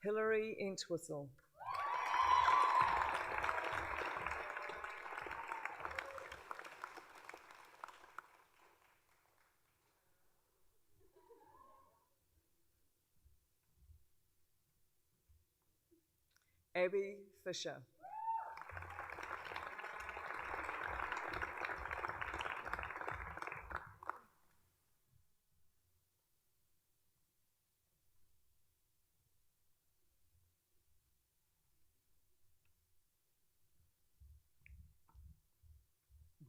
Hilary Entwistle. Abby Fisher.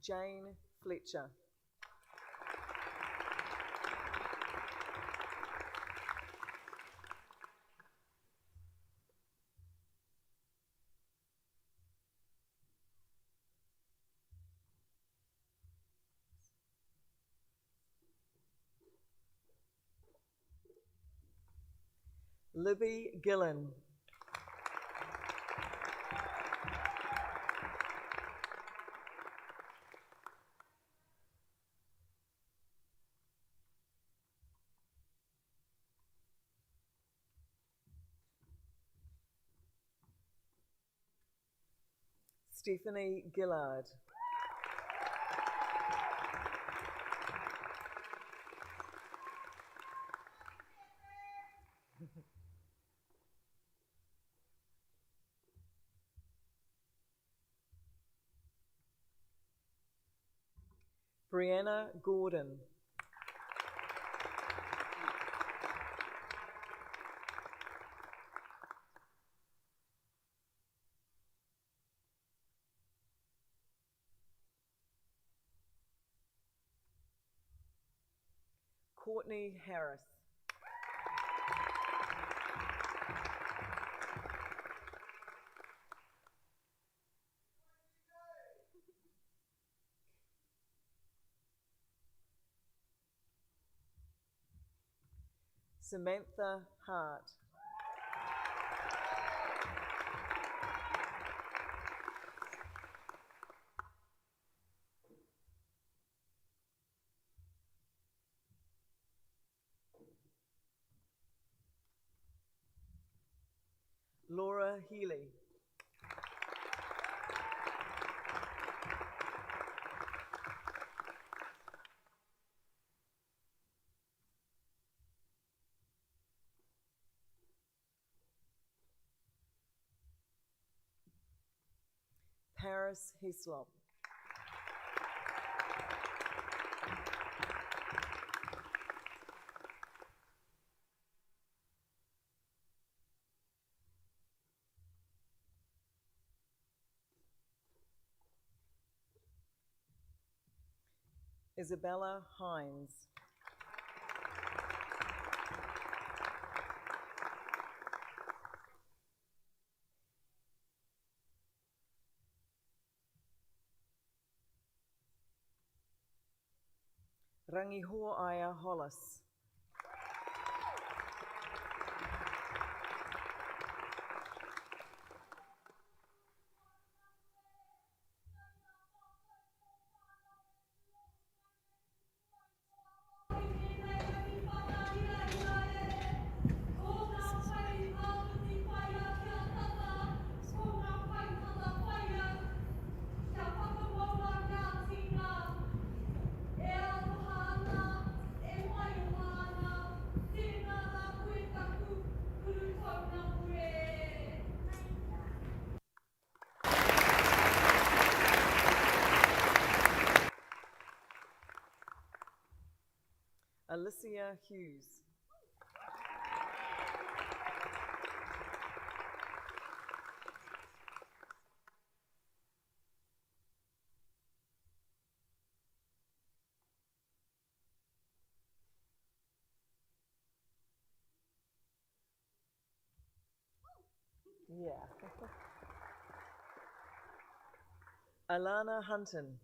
Jane Fletcher. Libby Gillen. Stephanie Gillard. Brianna Gordon. Courtney Harris. Samantha Hart. Laura Healy. Paris Hislop. Isabella Hines. Rangiho'aia Hollis. Alicia Hughes. Yeah. Alana Hunton.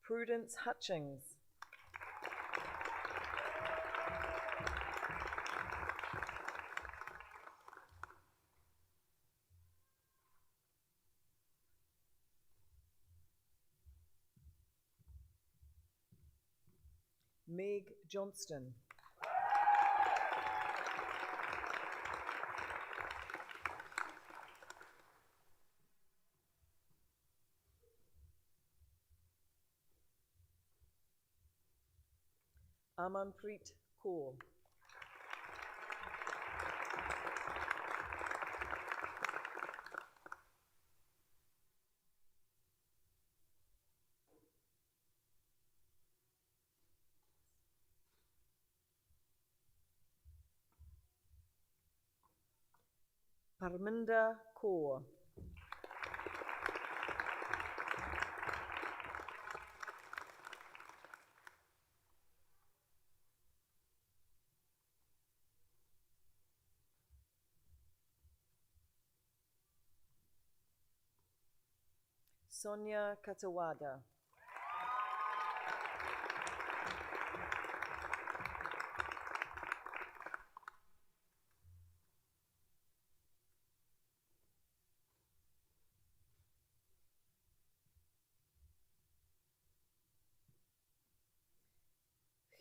Prudence Hutchings. Meg Johnston. Amanpreet Kaur. Parminda Kaur. Sonia Katawada.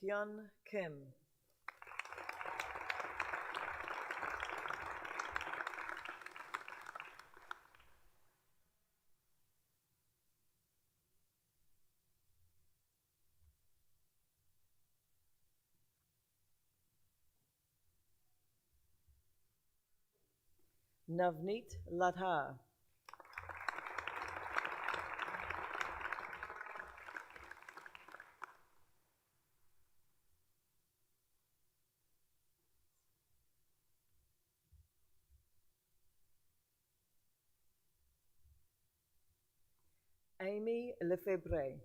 Hyun Kim. Navneet Ladha. Amy Lefebvre.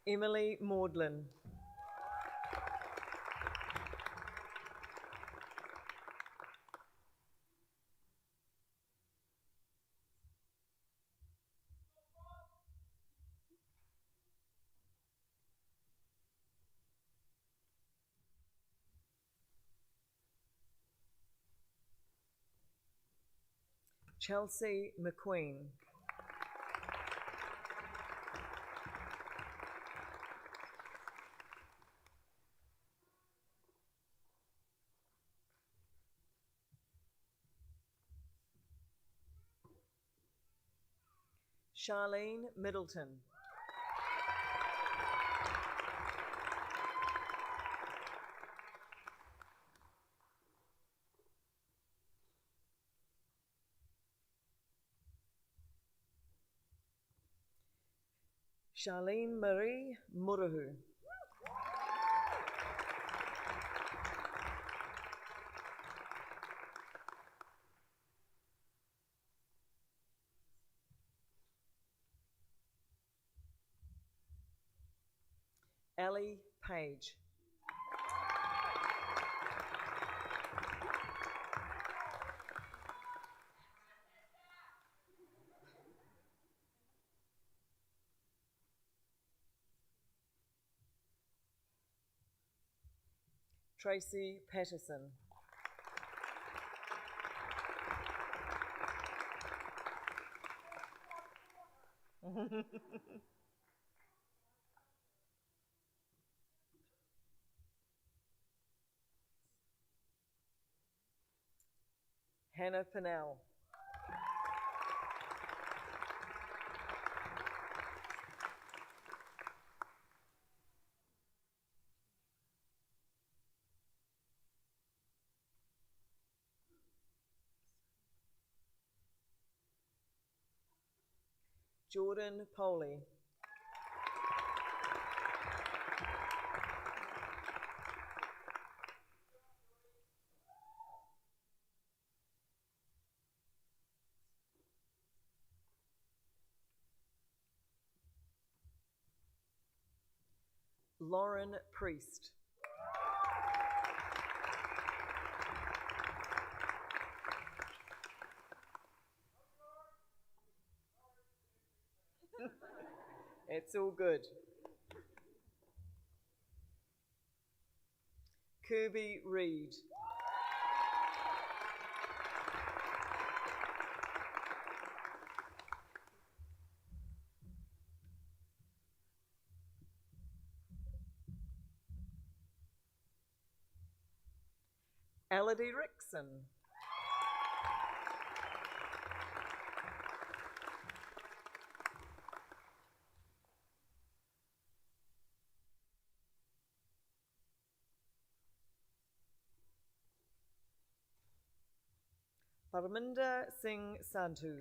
Emily Maudlin. Chelsea McQueen. Charlene Middleton. Charlene Marie Murahu. Ellie Page. Tracy Patterson. Hannah Pinnell. Jordan Poley. Lauren Priest. It's all good. Kirby Reed. Elodie Rickson. Parminder Singh Sandhu.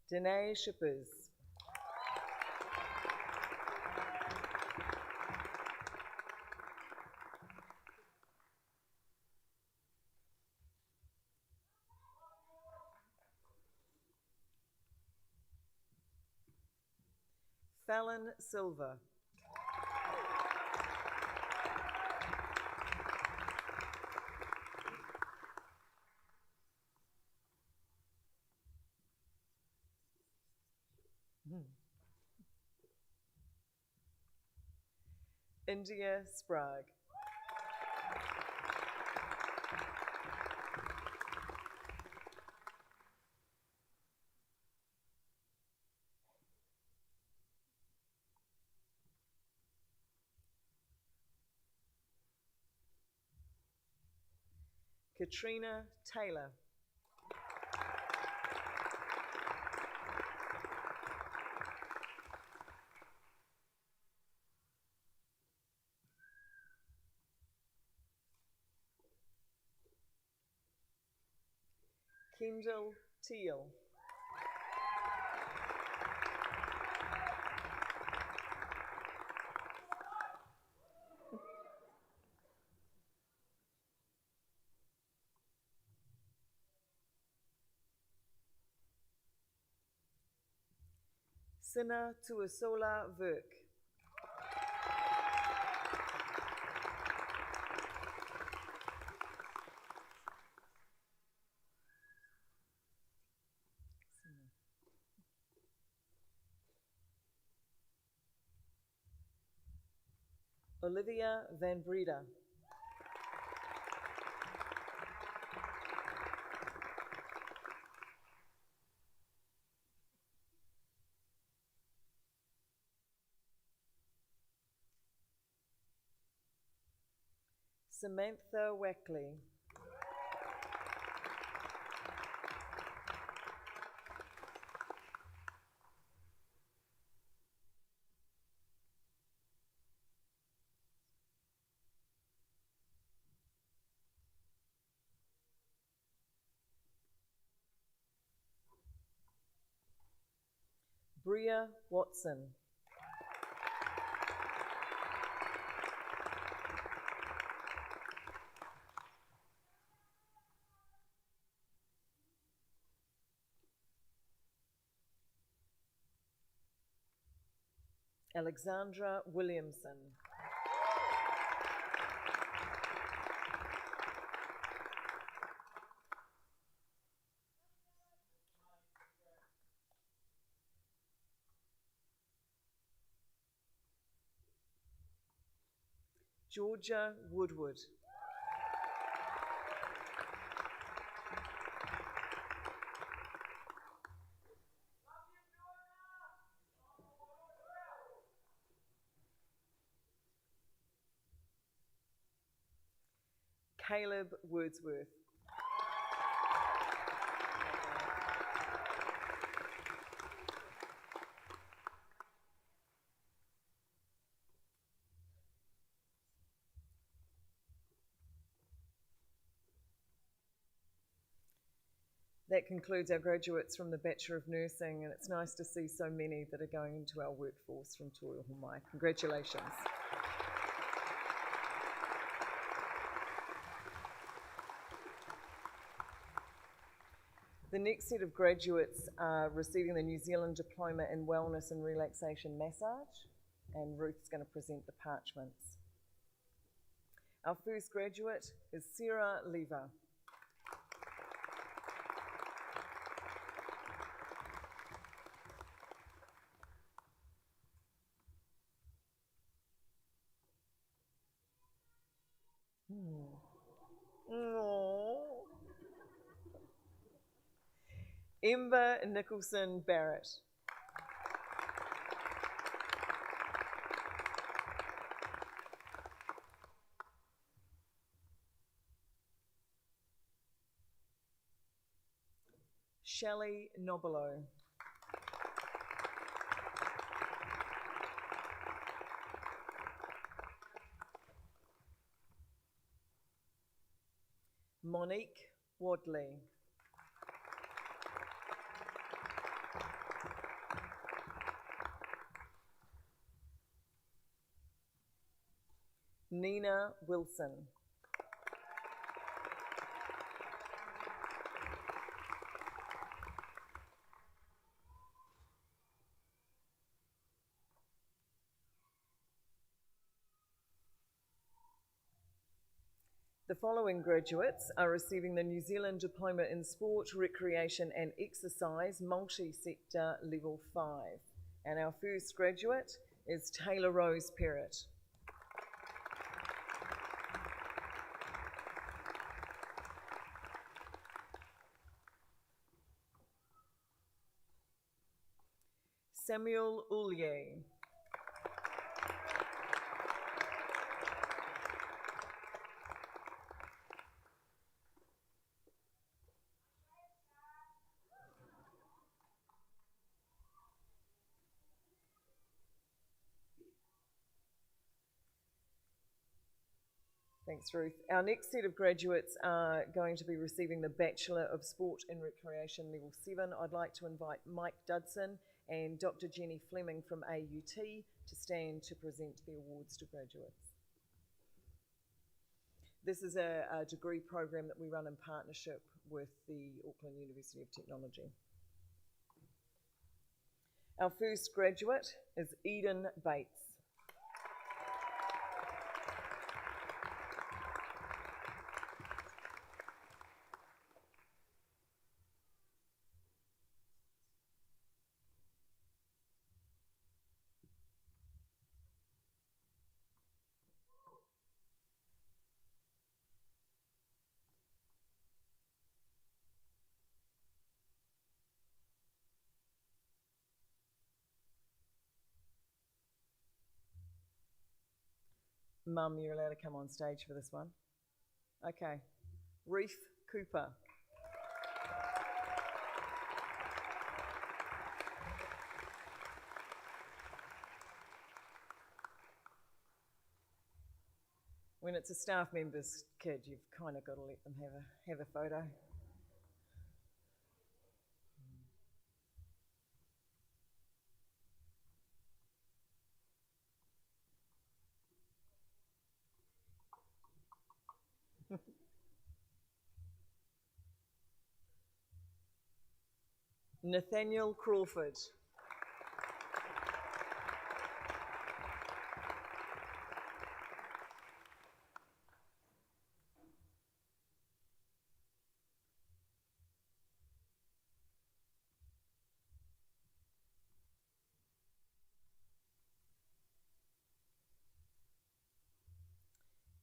Danae Shippers. Fallon Silva. India Sprague. Katrina Taylor. Kendall Teal. Sina Tuasola Verk. Olivia Van Breda. Samantha Wackley. Bria Watson. Alexandra Williamson. Georgia Woodward. Caleb Wordsworth. That concludes our graduates from the Bachelor of Nursing, and it's nice to see so many that are going into our workforce from Toi Ohomai. Congratulations. The next set of graduates are receiving the New Zealand Diploma in Wellness and Relaxation Massage, and Ruth's going to present the parchments. Our first graduate is Sarah Lever. Aww. Ember Nicholson Barrett. Shelley Nobilo. Monique Wadley. Nina Wilson. The following graduates are receiving the New Zealand Diploma in Sport, Recreation and Exercise, Multi-Sector Level 5. And our first graduate is Taylor Rose Perrott. Samuel Ulye. Thanks, Ruth. Our next set of graduates are going to be receiving the Bachelor of Sport and Recreation Level 7. I'd like to invite Mike Dudson and Dr. Jenny Fleming from AUT to stand to present the awards to graduates. This is a degree program that we run in partnership with the Auckland University of Technology. Our first graduate is Eden Bates. Mum, you're allowed to come on stage for this one. Okay. Reef Cooper. When it's a staff member's kid, you've kind of got to let them have a photo. Nathaniel Crawford.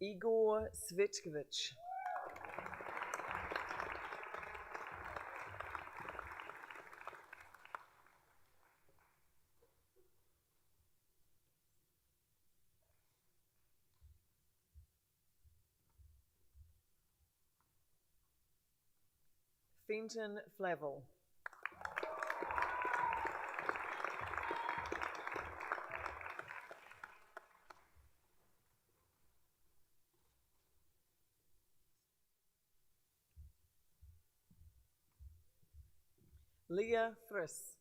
Igor Svetkovich. Fenton Flavel. Leah Friss.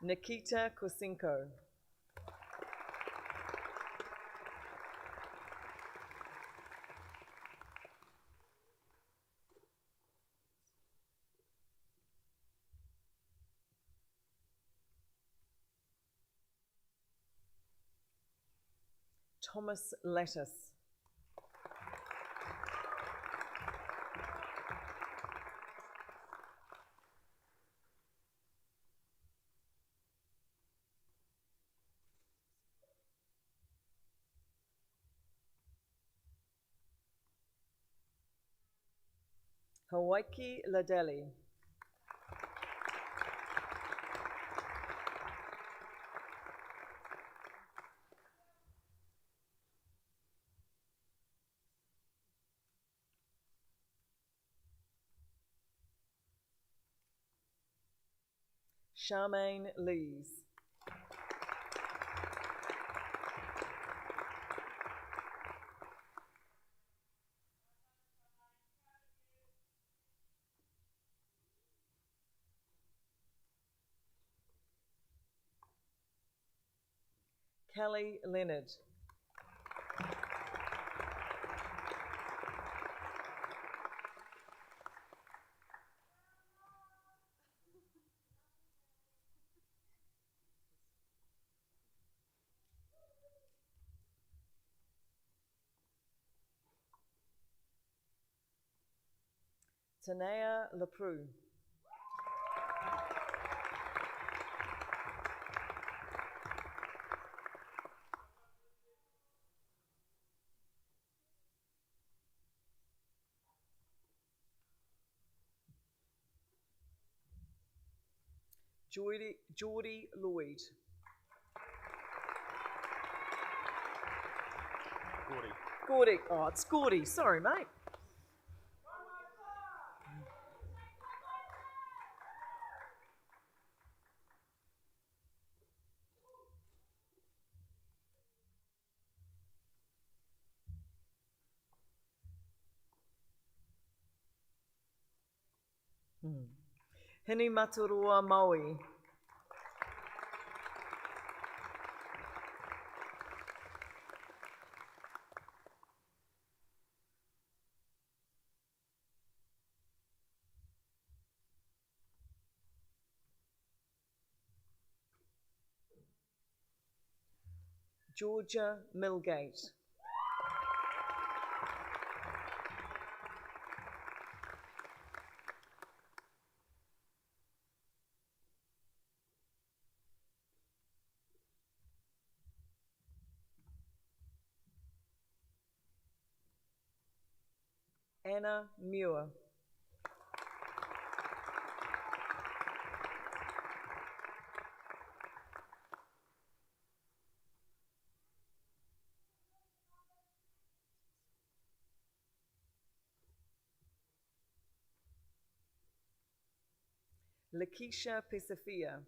Nikita Kosinko. Thomas Lattis. Hawaiki Ladeli. Charmaine Lees. Kelly Leonard. Tanea Leproux. Geordie Lloyd. Gordy. Oh, it's Gordy. Sorry, mate. Hini maturua Maui. Georgia Millgate. Anna Muir. Lakeisha Pesafia.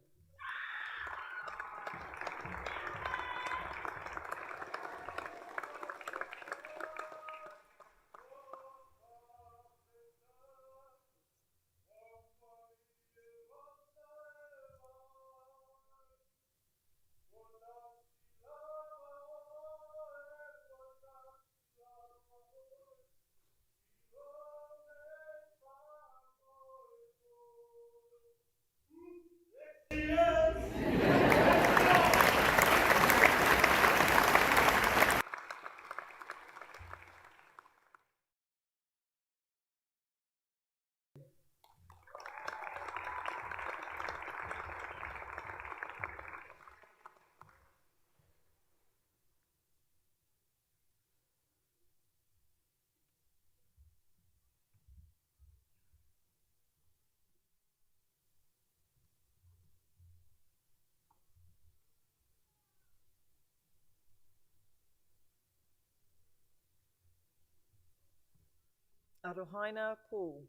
Arohaina Paul.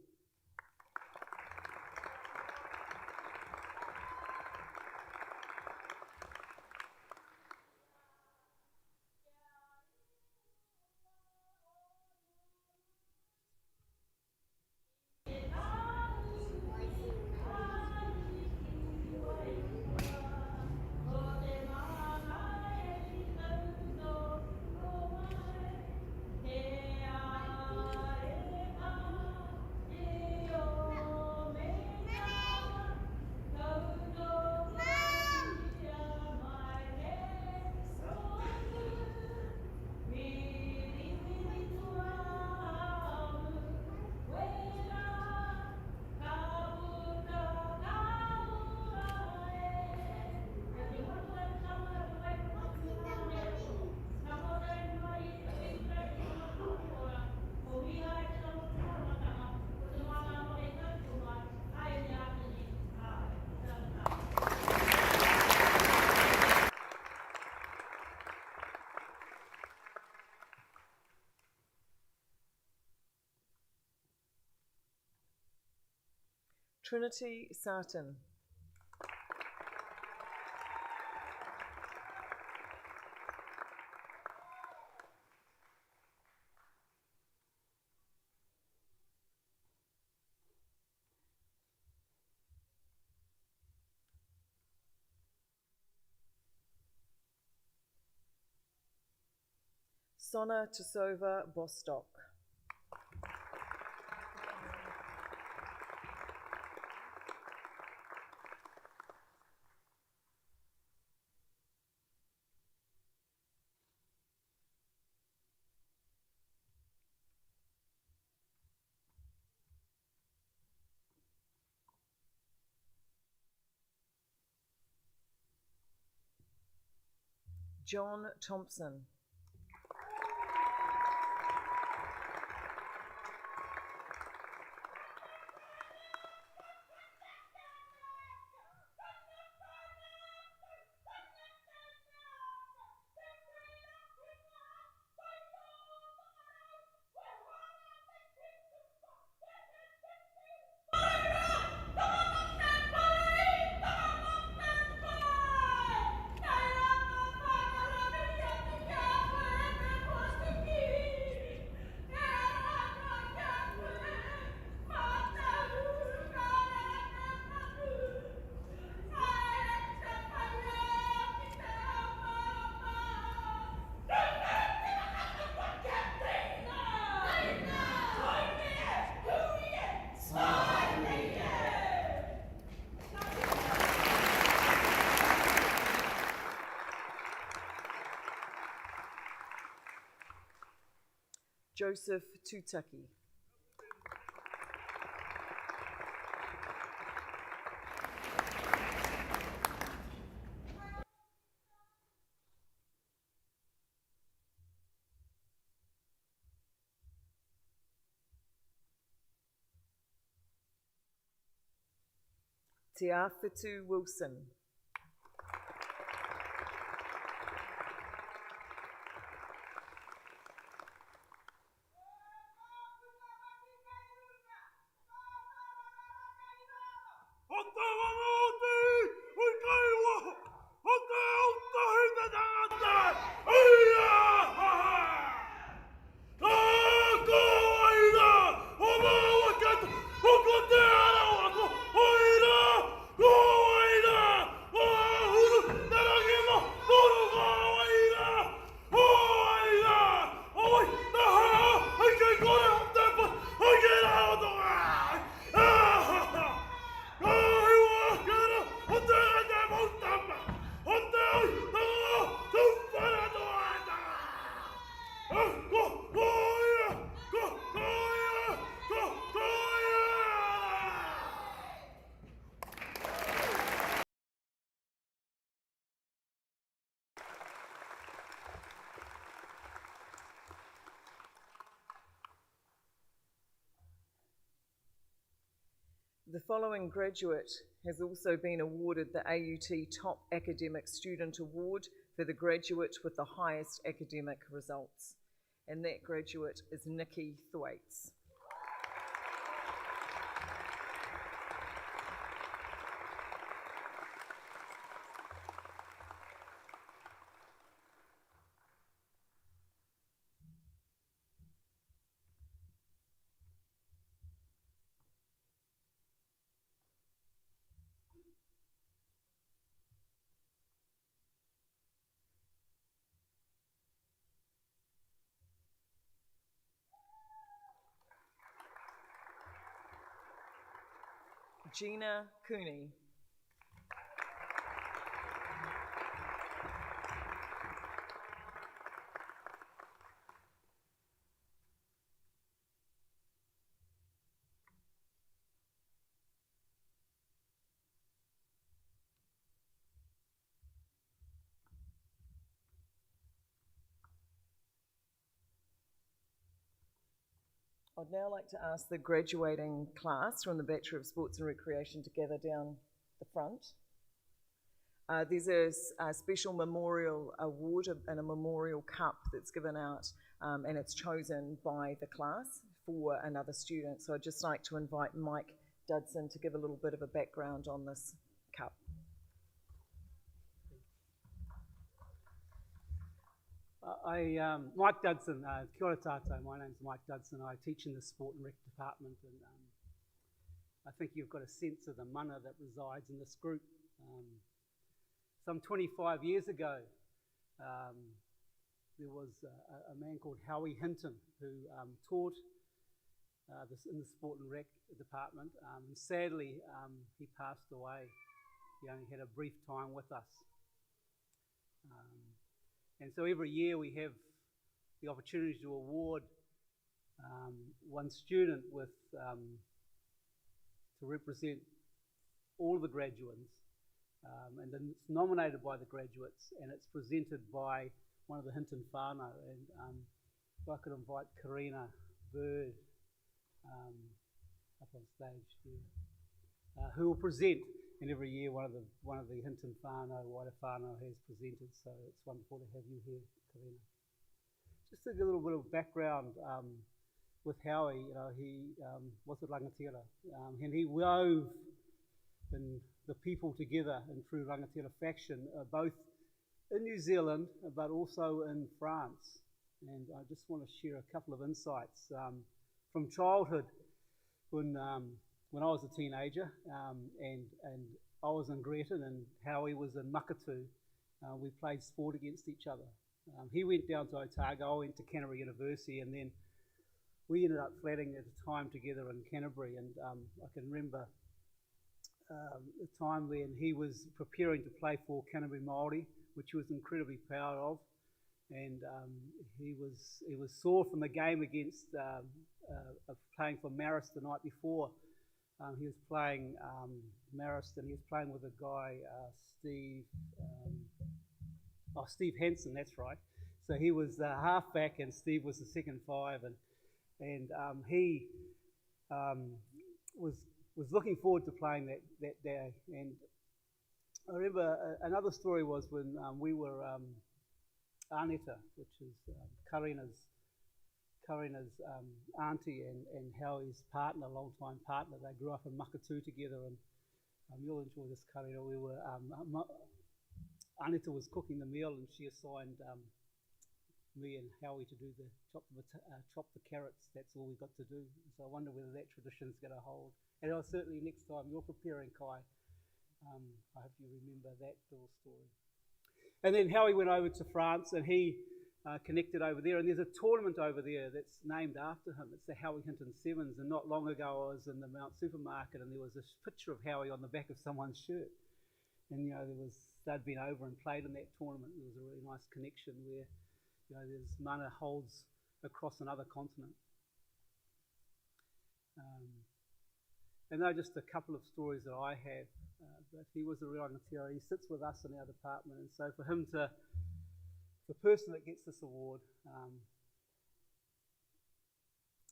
Trinity Sarton. Sona Tusova Bostock. John Thompson. Joseph Tutaki. Te Awhitu Wilson. The following graduate has also been awarded the AUT Top Academic Student Award for the graduate with the highest academic results. And that graduate is Nikki Thwaites. Gina Cooney. I'd now like to ask the graduating class from the Bachelor of Sports and Recreation to gather down the front. There's a special memorial award and a memorial cup that's given out, and it's chosen by the class for another student. So I'd just like to invite Mike Dudson to give a little bit of a background on this cup. Mike Dudson, kia ora tātou, my name's Mike Dudson. I teach in the Sport and Rec department, and I think you've got a sense of the mana that resides in this group. Some 25 years ago, there was a man called Howie Hinton who taught in the Sport and Rec department. And sadly, he passed away. He only had a brief time with us. And so every year we have the opportunity to award one student with to represent all the graduands, and then it's nominated by the graduates, and it's presented by one of the Hinton whānau. And if I could invite Karina Bird up on stage here, who will present. And every year one of the Hinton whānau, wider whānau, has presented, so it's wonderful to have you here, Karina. Just to give a little bit of background with Howie, he was a rangatira, and he wove the people together in true rangatira fashion, both in New Zealand but also in France. And I just want to share a couple of insights from childhood when I was a teenager, and I was in Gretton and Howie was in Makatu. We played sport against each other. He went down to Otago, I went to Canterbury University, and then we ended up flatting at a time together in Canterbury. And I can remember the time when he was preparing to play for Canterbury Māori, which he was incredibly proud of. and he was sore from the game against of playing for Marist the night before. He was playing Marist, and he was playing with a guy, Steve Hansen, that's right. So he was the halfback, and Steve was the second five, and he was looking forward to playing that day. And I remember another story was when we were Aneta, which is Karina's auntie and Howie's partner, long-time partner. They grew up in Makatu together, and you'll enjoy this, Karina. We were Aneta was cooking the meal, and she assigned me and Howie to do the chop the carrots. That's all we got to do. So I wonder whether that tradition's going to hold. And I'll certainly next time you're preparing, Kai, I hope you remember that little story. And then Howie went over to France, and he connected over there. And there's a tournament over there that's named after him. It's the Howie Hinton Sevens. And not long ago, I was in the Mount Supermarket, and there was this picture of Howie on the back of someone's shirt. And they'd been over and played in that tournament. There was a really nice connection where there's mana holds across another continent. And they're just a couple of stories that I have. But he was a real rangatira. He sits with us in our department, and so for him the person that gets this award,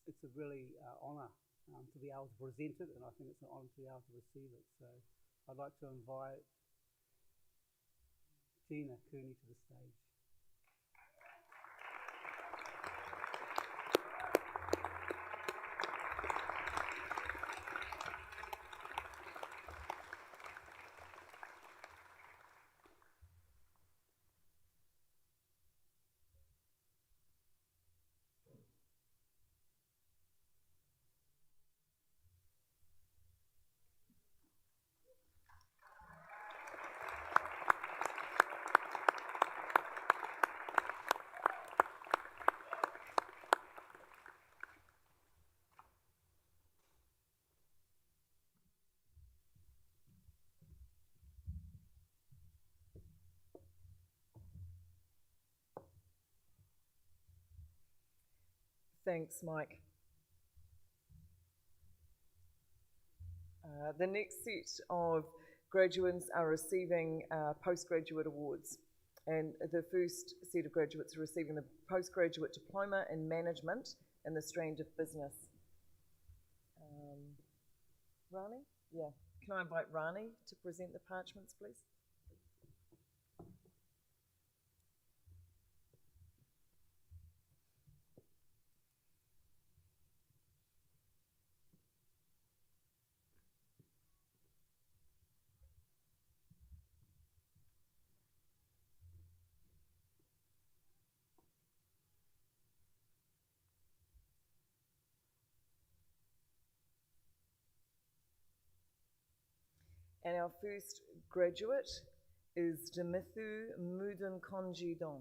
it's a really honour to be able to present it, and I think it's an honour to be able to receive it. So I'd like to invite Tina Cooney to the stage. Thanks, Mike. The next set of graduands are receiving postgraduate awards. And the first set of graduates are receiving the Postgraduate Diploma in Management in the strand of business. Rani? Yeah. Can I invite Rani to present the parchments, please? And our first graduate is Dimithu Mudankonjidon.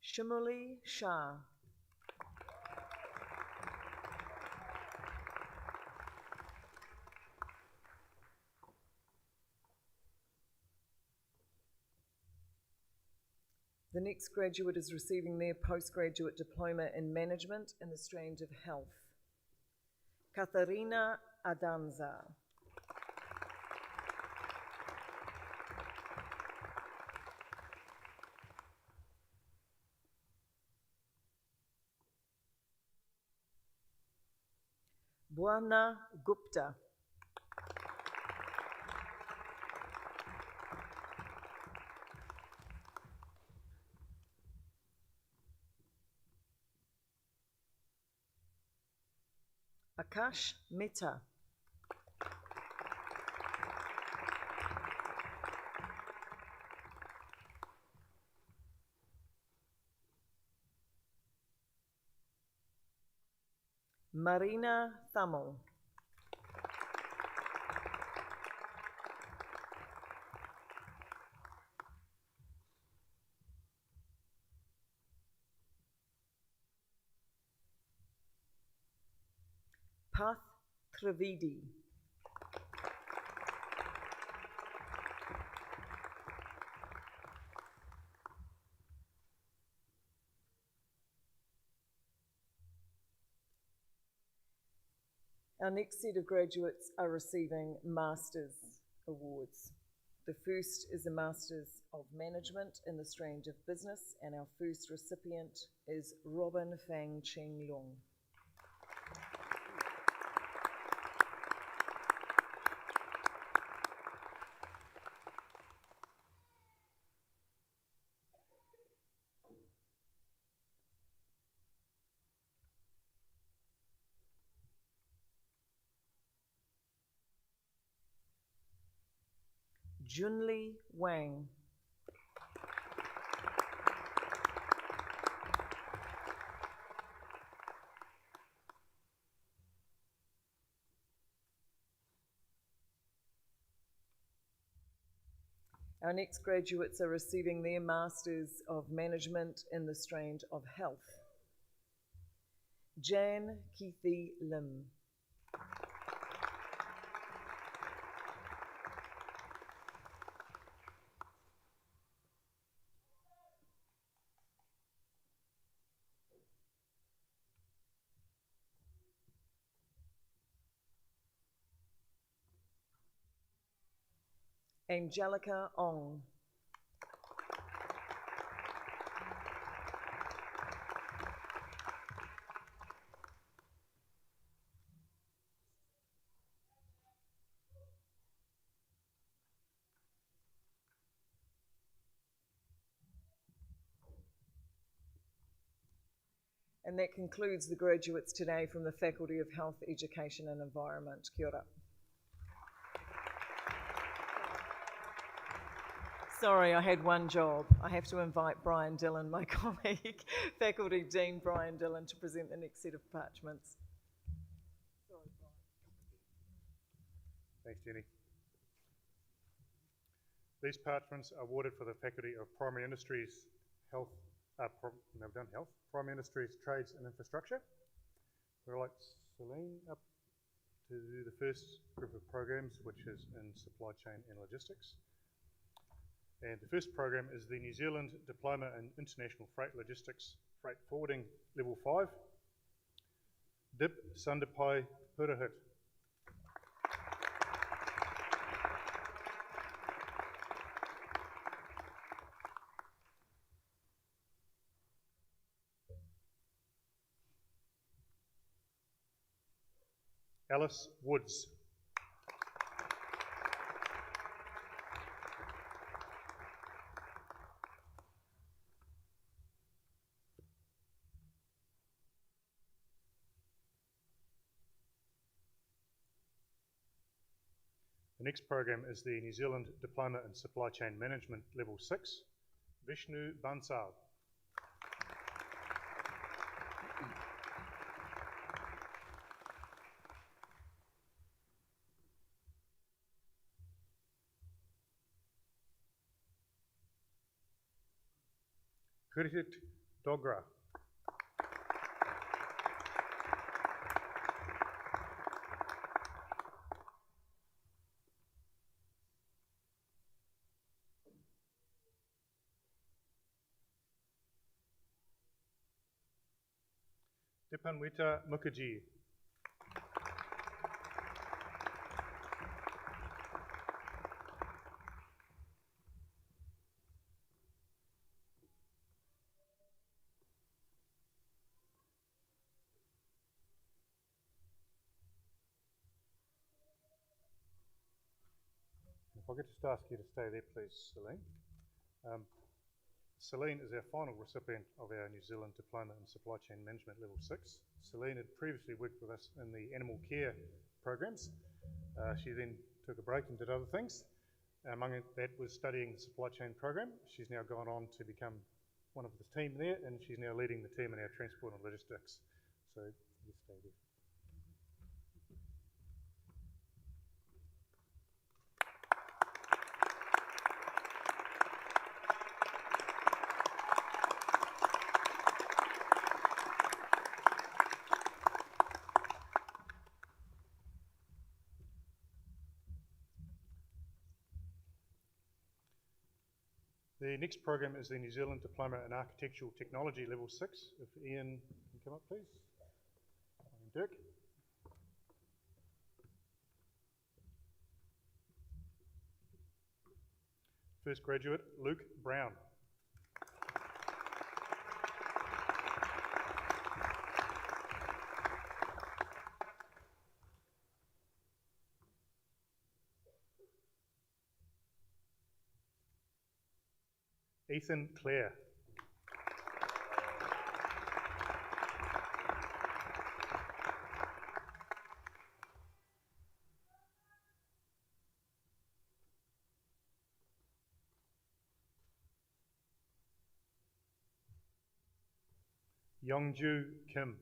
Shimuli Shah. The next graduate is receiving their postgraduate diploma in management in the strand of health. Katharina Adanza. Buana Gupta. Akash Mehta. Marina Thamel. Path Trivedi. Our next set of graduates are receiving Masters Awards. The first is a Masters of Management in the Strand of Business, and our first recipient is Robin Fang Cheng Leong. Junli Wang. Our next graduates are receiving their Masters of Management in the Strand of Health. Jan Keithy Lim. Angelica Ong. And that concludes the graduates today from the Faculty of Health, Education and Environment. Kia ora. Sorry, I had one job. I have to invite Brian Dillon, my colleague, Faculty Dean Brian Dillon, to present the next set of parchments. Sorry, Brian. Thanks, Jenny. These parchments are awarded for the Faculty of Primary Industries, Health, Primary Industries, Trades and Infrastructure. We'd like Celine up to do the first group of programs, which is in supply chain and logistics. And the first program is the New Zealand Diploma in International Freight Logistics, Freight Forwarding Level 5, Dip Sandapai Purahit. Alice Woods. The next program is the New Zealand Diploma in Supply Chain Management Level 6, Vishnu Bansal. Kritit Dogra. Dipanwita Mukherjee. If I could just ask you to stay there, please, Celine. Celine is our final recipient of our New Zealand Diploma in Supply Chain Management Level 6. Celine had previously worked with us in the animal care programs. She then took a break and did other things. Among that was studying the supply chain program. She's now gone on to become one of the team there, and she's now leading the team in our transport and logistics. So you stay there. The next program is the New Zealand Diploma in Architectural Technology Level 6. If Ian can come up, please. And Dirk. First graduate, Luke Brown. Ethan Clare. Youngju Kim.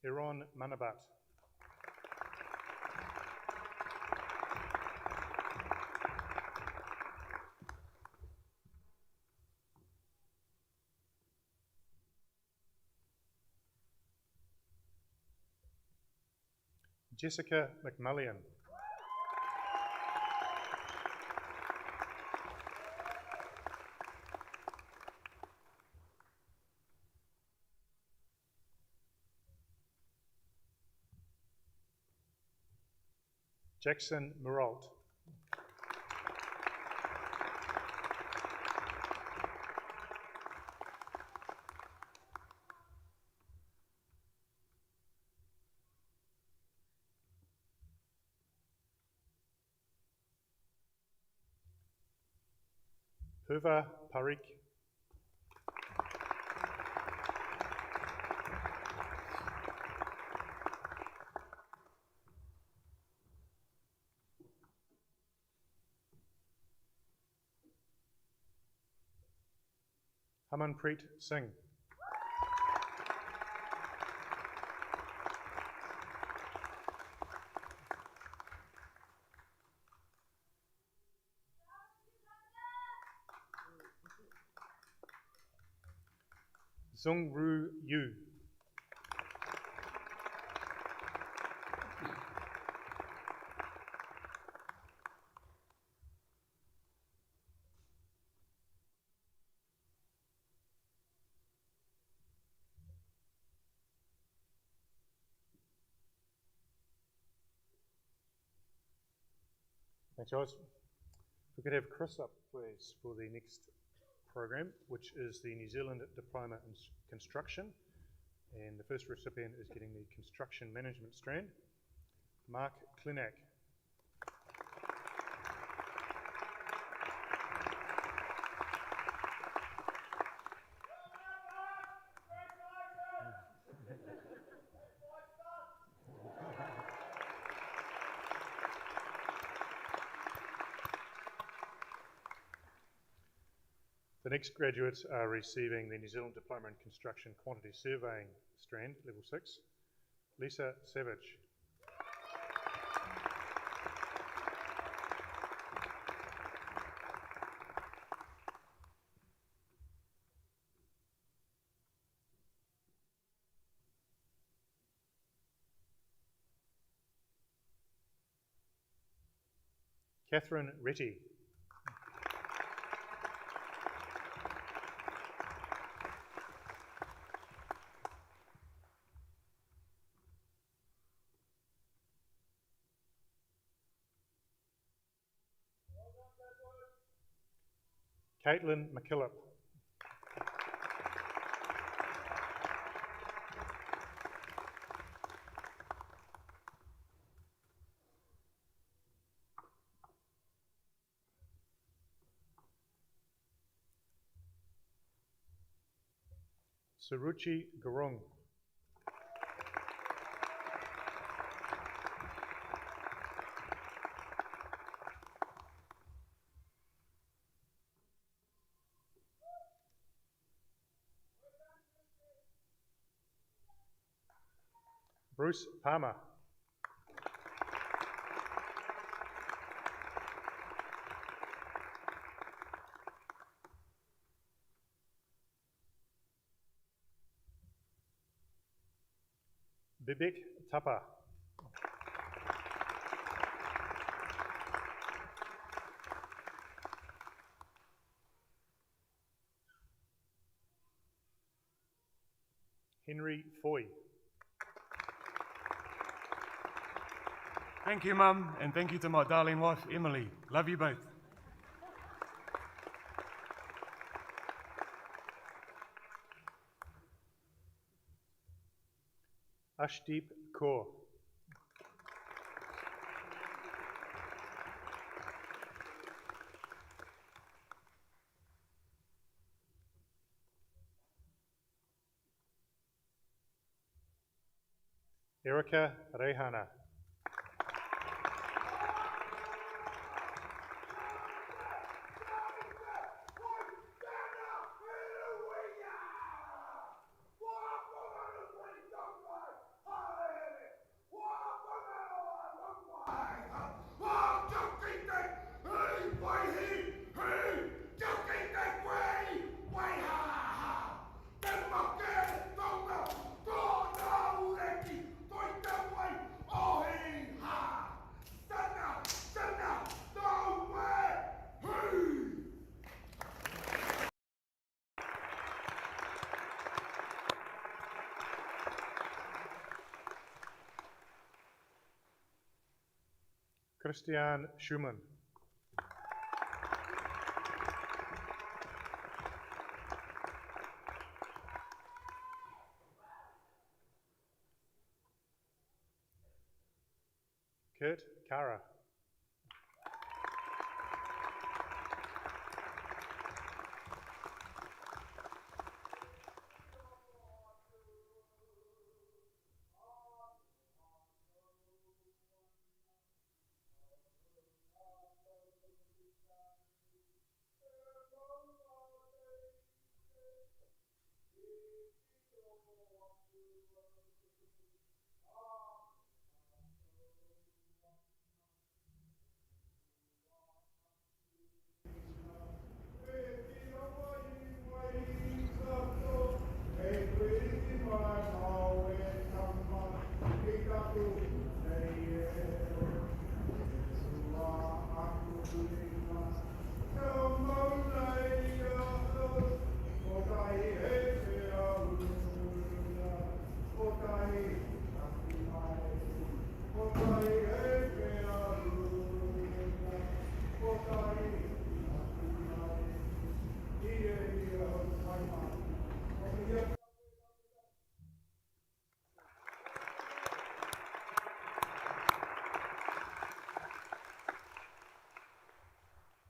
Iran Manabat. Jessica McMullion. Jackson Muralt. Huva Parikh. Hamanpreet Singh. Zungru Yu. Thanks, guys. If we could have Chris up, please, for the next program, which is the New Zealand Diploma in Construction. And the first recipient is getting the Construction Management strand, Mark Klinak. The next graduates are receiving the New Zealand Diploma in Construction Quantity Surveying strand, level 6, Lisa Savage. Catherine Retty. Caitlin McKillop. Suruchi Gurung. Bruce Palmer. Bibek Tapa. Henry Foy. Thank you, Mum, and thank you to my darling wife, Emily. Love you both. Ashdeep Kaur. Erica Rehana. Christian Schumann. Kurt Kara.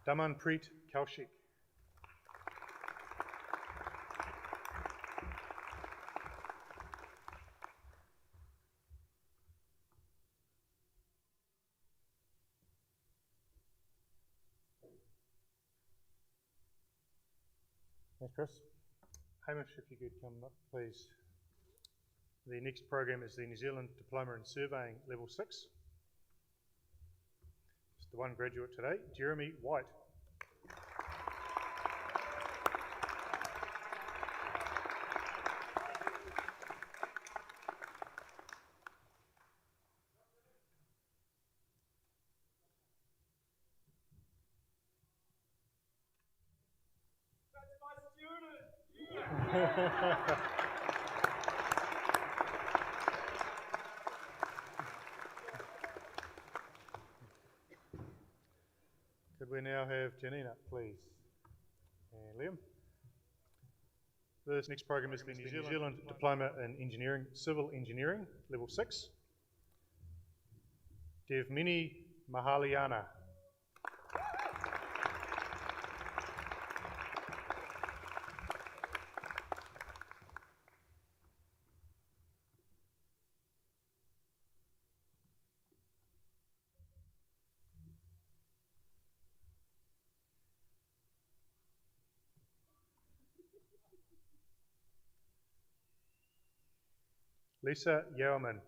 Damanpreet Kaushik. Thanks, Chris. Hamish, if you could come up, please. The next program is the New Zealand Diploma in Surveying Level 6. Just the one graduate today, Jeremy White. Could we now have Janina, please? And Liam. This next program is the New Zealand Diploma in Engineering, Civil Engineering, Level 6. Devmini Mahaliana. Lisa Yeoman.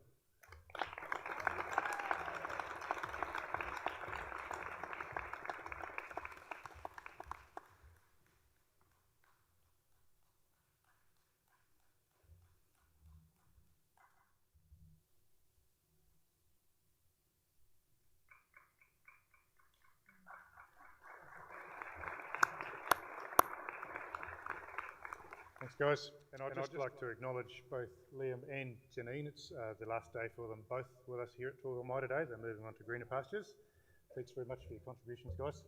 Thanks, guys. And I'd just like to acknowledge both Liam and Janine. It's the last day for them both with us here at Toi Ohomai today. They're moving on to greener pastures. Thanks very much for your contributions, guys.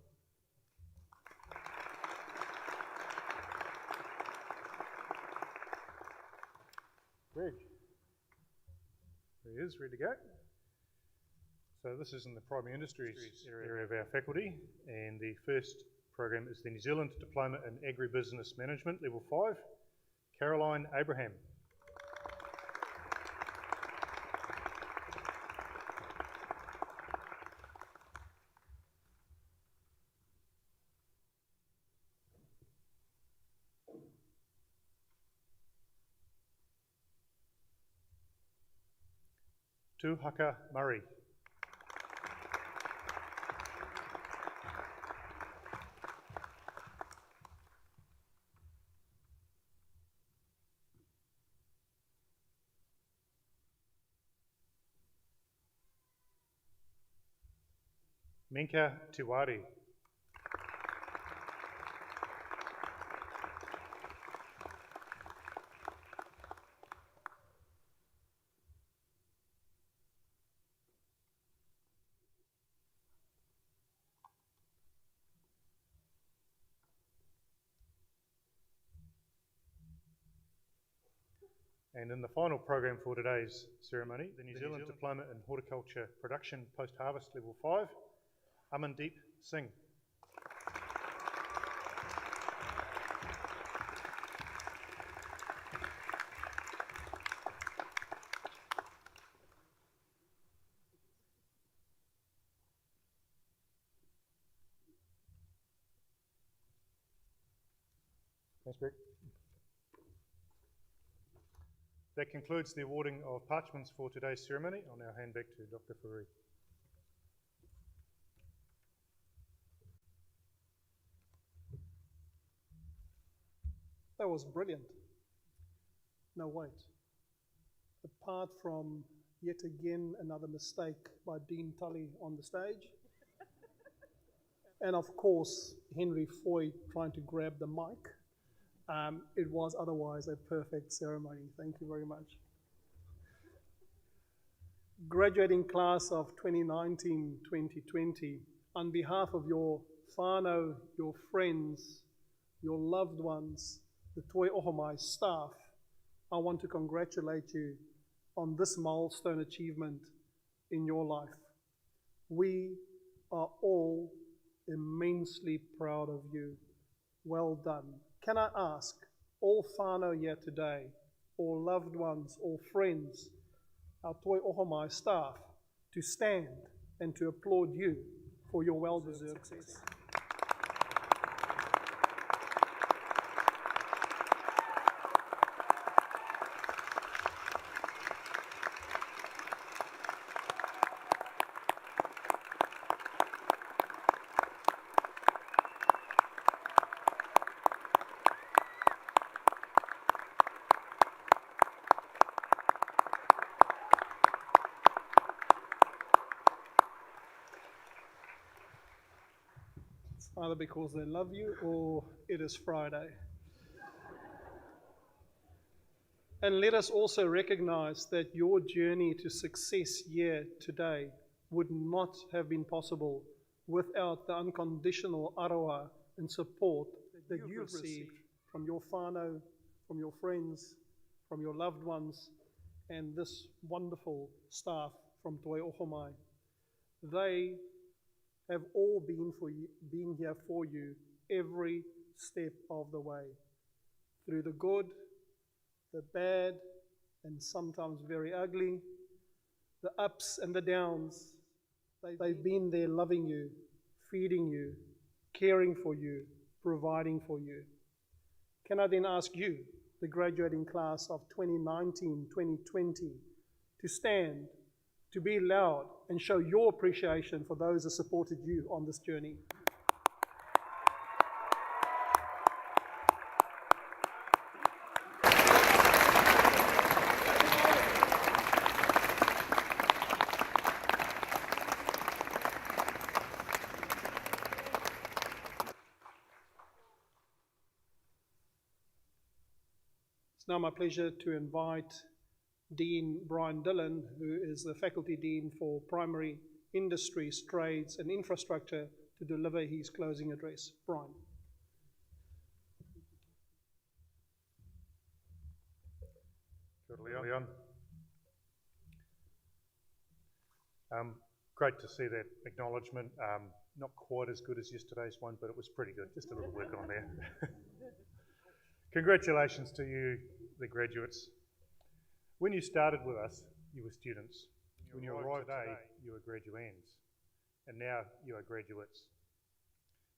Greg. There he is, ready to go. So this is in the primary industries area of our faculty, and the first program is the New Zealand Diploma in Agribusiness Management, Level 5, Caroline Abraham. Tuhaka Murray. Minka Tiwari. And in the final program for today's ceremony, the New Zealand Diploma in Horticulture Production Post-Harvest Level 5, Amandeep Singh. Thanks, Greg. That concludes the awarding of parchments for today's ceremony. I'll now hand back to Dr. Faree. That was brilliant. No, wait. Apart from yet again another mistake by Dean Tully on the stage, and of course Henry Foy trying to grab the mic, it was otherwise a perfect ceremony. Thank you very much. Graduating class of 2019-2020, on behalf of your whānau, your friends, your loved ones, the Toi Ohomai staff, I want to congratulate you on this milestone achievement in your life. We are all immensely proud of you. Well done. Can I ask all whānau here today, all loved ones, all friends, our Toi Ohomai staff, to stand and to applaud you for your well-deserved success. Either because they love you or it is Friday. And let us also recognize that your journey to success here today would not have been possible without the unconditional aroa and support that you've received from your whānau, from your friends, from your loved ones, and this wonderful staff from Toi Ohomai. They have all been here for you every step of the way, through the good, the bad, and sometimes very ugly, the ups and the downs. They've been there loving you, feeding you, caring for you, providing for you. Can I then ask you, the graduating class of 2019-2020, to stand, to be loud, and show your appreciation for those that supported you on this journey. It's now my pleasure to invite Dean Brian Dillon, who is the Faculty Dean for Primary Industries, Trades and Infrastructure, to deliver his closing address. Brian. Good, Leon. Great to see that acknowledgement. Not quite as good as yesterday's one, but it was pretty good. Just a little work on there. Congratulations to you, the graduates. When you started with us, you were students. When you arrived today, you were graduands. And now you are graduates.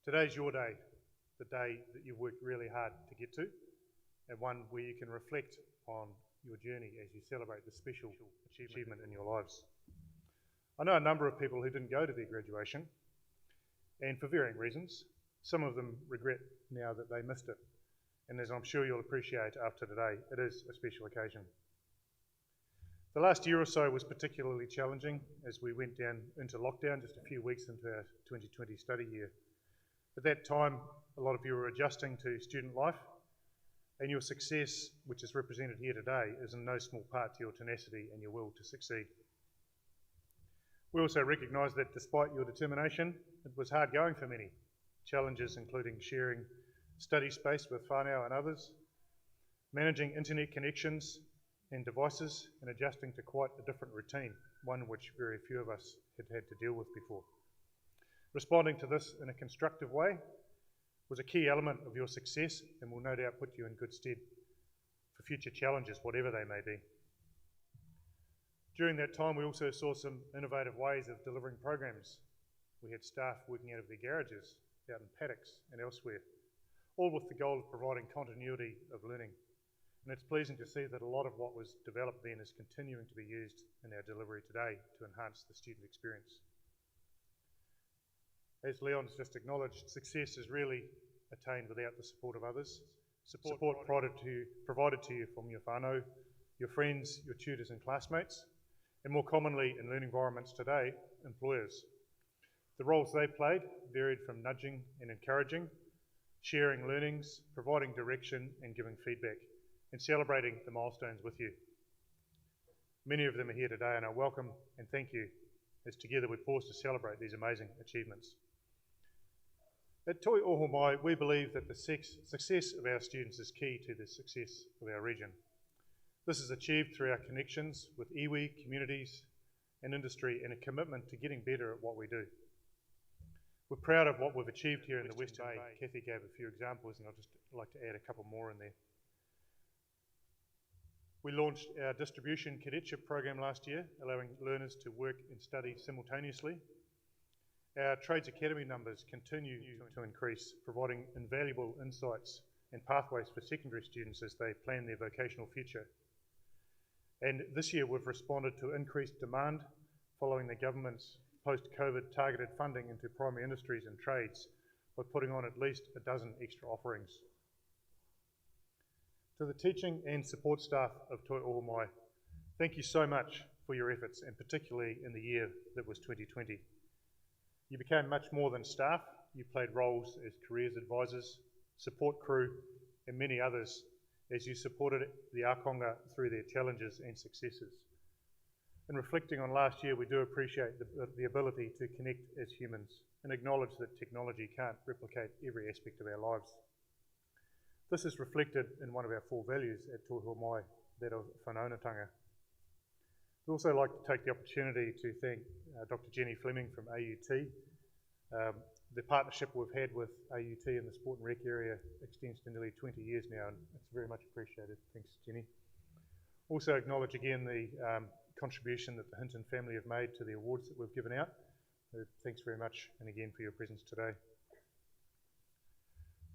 Today's your day, the day that you worked really hard to get to, and one where you can reflect on your journey as you celebrate the special achievement in your lives. I know a number of people who didn't go to their graduation, and for varying reasons. Some of them regret now that they missed it. And as I'm sure you'll appreciate after today, it is a special occasion. The last year or so was particularly challenging as we went down into lockdown just a few weeks into our 2020 study year. At that time, a lot of you were adjusting to student life, and your success, which is represented here today, is in no small part to your tenacity and your will to succeed. We also recognise that despite your determination, it was hard going for many. Challenges including sharing study space with whānau and others, managing internet connections and devices, and adjusting to quite a different routine, one which very few of us had had to deal with before. Responding to this in a constructive way was a key element of your success and will no doubt put you in good stead for future challenges, whatever they may be. During that time, we also saw some innovative ways of delivering programs. We had staff working out of their garages, out in paddocks and elsewhere, all with the goal of providing continuity of learning. And it's pleasing to see that a lot of what was developed then is continuing to be used in our delivery today to enhance the student experience. As Leon's just acknowledged, success is really attained without the support of others. Support provided to you from your whānau, your friends, your tutors and classmates, and more commonly in learning environments today, employers. The roles they played varied from nudging and encouraging, sharing learnings, providing direction and giving feedback, and celebrating the milestones with you. Many of them are here today and are welcome, and thank you, as together we pause to celebrate these amazing achievements. At Toi Ohomai, we believe that the success of our students is key to the success of our region. This is achieved through our connections with iwi, communities and industry, and a commitment to getting better at what we do. We're proud of what we've achieved here in the Western Bay. Kathy gave a few examples and I'd just like to add a couple more in there. We launched our distribution cadetship program last year, allowing learners to work and study simultaneously. Our Trades Academy numbers continue to increase, providing invaluable insights and pathways for secondary students as they plan their vocational future. And this year we've responded to increased demand following the government's post-COVID targeted funding into primary industries and trades by putting on at least a dozen extra offerings. To the teaching and support staff of Toi Ohomai, thank you so much for your efforts, and particularly in the year that was 2020. You became much more than staff. You played roles as careers advisors, support crew, and many others as you supported the ākonga through their challenges and successes. In reflecting on last year, we do appreciate the ability to connect as humans and acknowledge that technology can't replicate every aspect of our lives. This is reflected in one of our 4 values at Toi Ohomai, that of whanaungatanga. We'd also like to take the opportunity to thank Dr. Jenny Fleming from AUT. The partnership we've had with AUT in the sport and rec area extends to nearly 20 years now, and it's very much appreciated. Thanks, Jenny. Also acknowledge again the contribution that the Hinton family have made to the awards that we've given out. Thanks very much, and again for your presence today.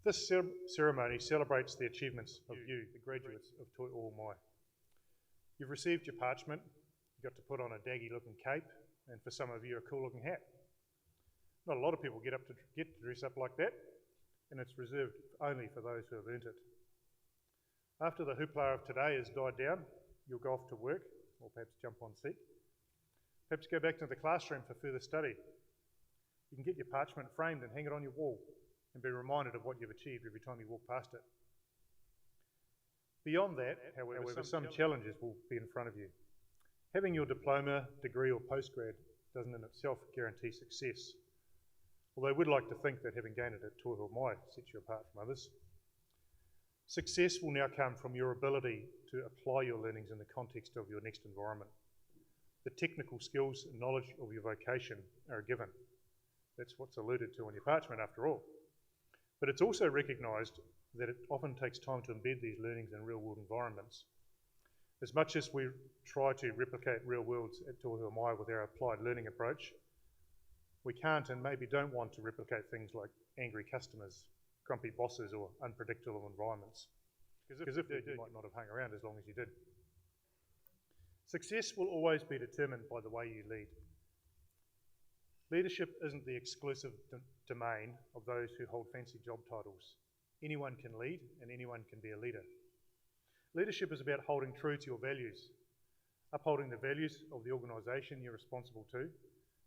This ceremony celebrates the achievements of you, the graduates of Toi Ohomai. You've received your parchment, you got to put on a daggy looking cape, and for some of you a cool looking hat. Not a lot of people get to dress up like that, and it's reserved only for those who have earned it. After the hoopla of today has died down, you'll go off to work, or perhaps jump on seat. Perhaps go back to the classroom for further study. You can get your parchment framed and hang it on your wall and be reminded of what you've achieved every time you walk past it. Beyond that, however, some challenges will be in front of you. Having your diploma, degree or postgrad doesn't in itself guarantee success, although we'd like to think that having gained it at Toi Ohomai sets you apart from others. Success will now come from your ability to apply your learnings in the context of your next environment. The technical skills and knowledge of your vocation are a given. That's what's alluded to on your parchment after all. But it's also recognised that it often takes time to embed these learnings in real-world environments. As much as we try to replicate real worlds at Toi Ohomai with our applied learning approach, we can't and maybe don't want to replicate things like angry customers, grumpy bosses or unpredictable environments. Because if they did, you might not have hung around as long as you did. Success will always be determined by the way you lead. Leadership isn't the exclusive domain of those who hold fancy job titles. Anyone can lead and anyone can be a leader. Leadership is about holding true to your values, upholding the values of the organisation you're responsible to,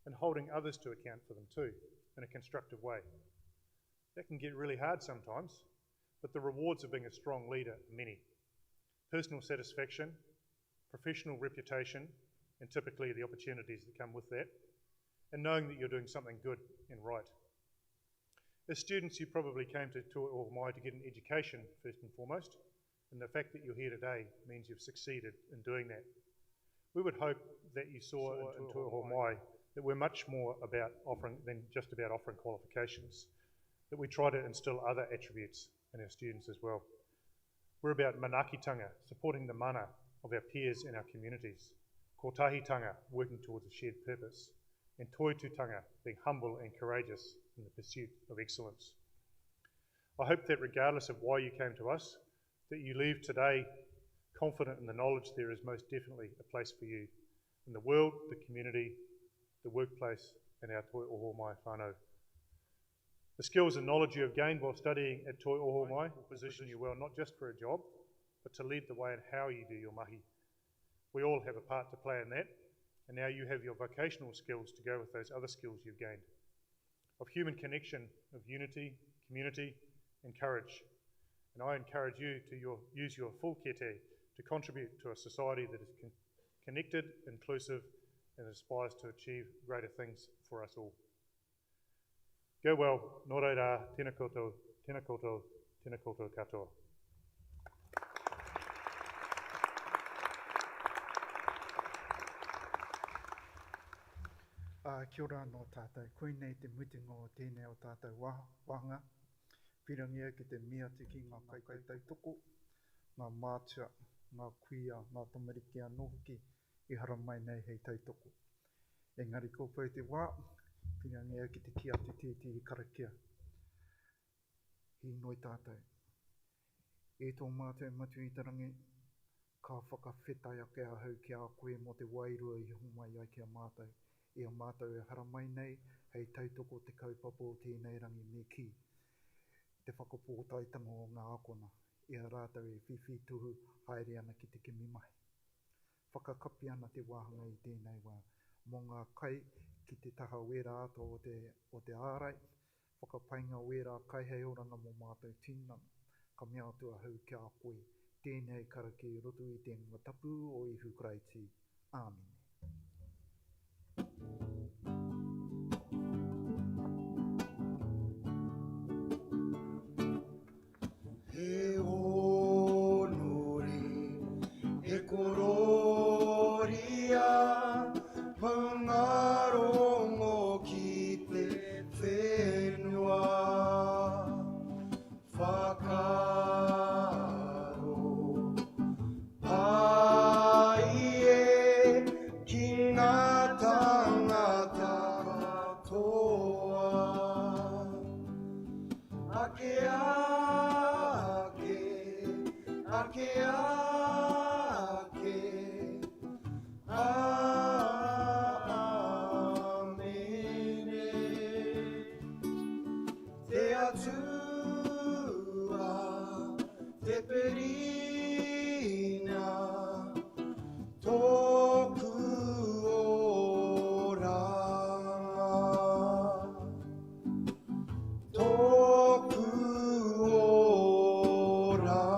and holding others to account for them too, in a constructive way. That can get really hard sometimes, but the rewards of being a strong leader are many. Personal satisfaction, professional reputation, and typically the opportunities that come with that, and knowing that you're doing something good and right. As students, you probably came to Toi Ohomai to get an education first and foremost, and the fact that you're here today means you've succeeded in doing that. We would hope that you saw in Toi Ohomai that we're much more about offering than just about offering qualifications, that we try to instill other attributes in our students as well. We're about manakitanga, supporting the mana of our peers and our communities, kotahitanga, working towards a shared purpose, and toitutanga, being humble and courageous in the pursuit of excellence. I hope that regardless of why you came to us, that you leave today confident in the knowledge there is most definitely a place for you in the world, the community, the workplace, and our Toi Ohomai whānau. The skills and knowledge you have gained while studying at Toi Ohomai will position you well not just for a job, but to lead the way in how you do your mahi. We all have a part to play in that, and now you have your vocational skills to go with those other skills you've gained, of human connection, of unity, community, and courage. And I encourage you to use your full kete to contribute to a society that is connected, inclusive, and aspires to achieve greater things for us all. Go well, nō reira, tēnā koutou, tēnā koutou, tēnā koutou katoa. Kia ora no tātou, koinei te mutinga o tēnei o tātou wahanga. Whirangia ki te mea te ki ngā kaikai tautoko, ngā mātua, ngā kuia, ngā tamariki anō hoki, I hara mai nei hei tautoko. Engari ko koe te wā, whirangia ki te kia te tēti I karakia. I noi tātou. E tō mātou matu I tarangi, ka whakawhetai ake a hau ki a koe mo te wairua I homai ai ki a mātou. I a mātou e hara mai nei, hei tautoko te kaupapa o tēnei rangi me ki. Te whakapōtaitanga o ngā akona, I a rātou e whiwhi tuhu haere ana ki te kimi mai. Whakakapi ana te wāhanga I tēnei wā, mō ngā kai ki te taha wera ato o te ārai, whakapainga wera kai hei oranga mō mātou tīnana, ka mea atua hau ki a koe, tēnei karaki roto I te ngatapu o Ihu Kreiti. Āmine. He honore, he kororia, pangarongo ki te whenua. Whakaro, pai e ki ngā tangata katoa. Ake ake, amene. Te atua, te perina, tōku oranga. Tōku oranga.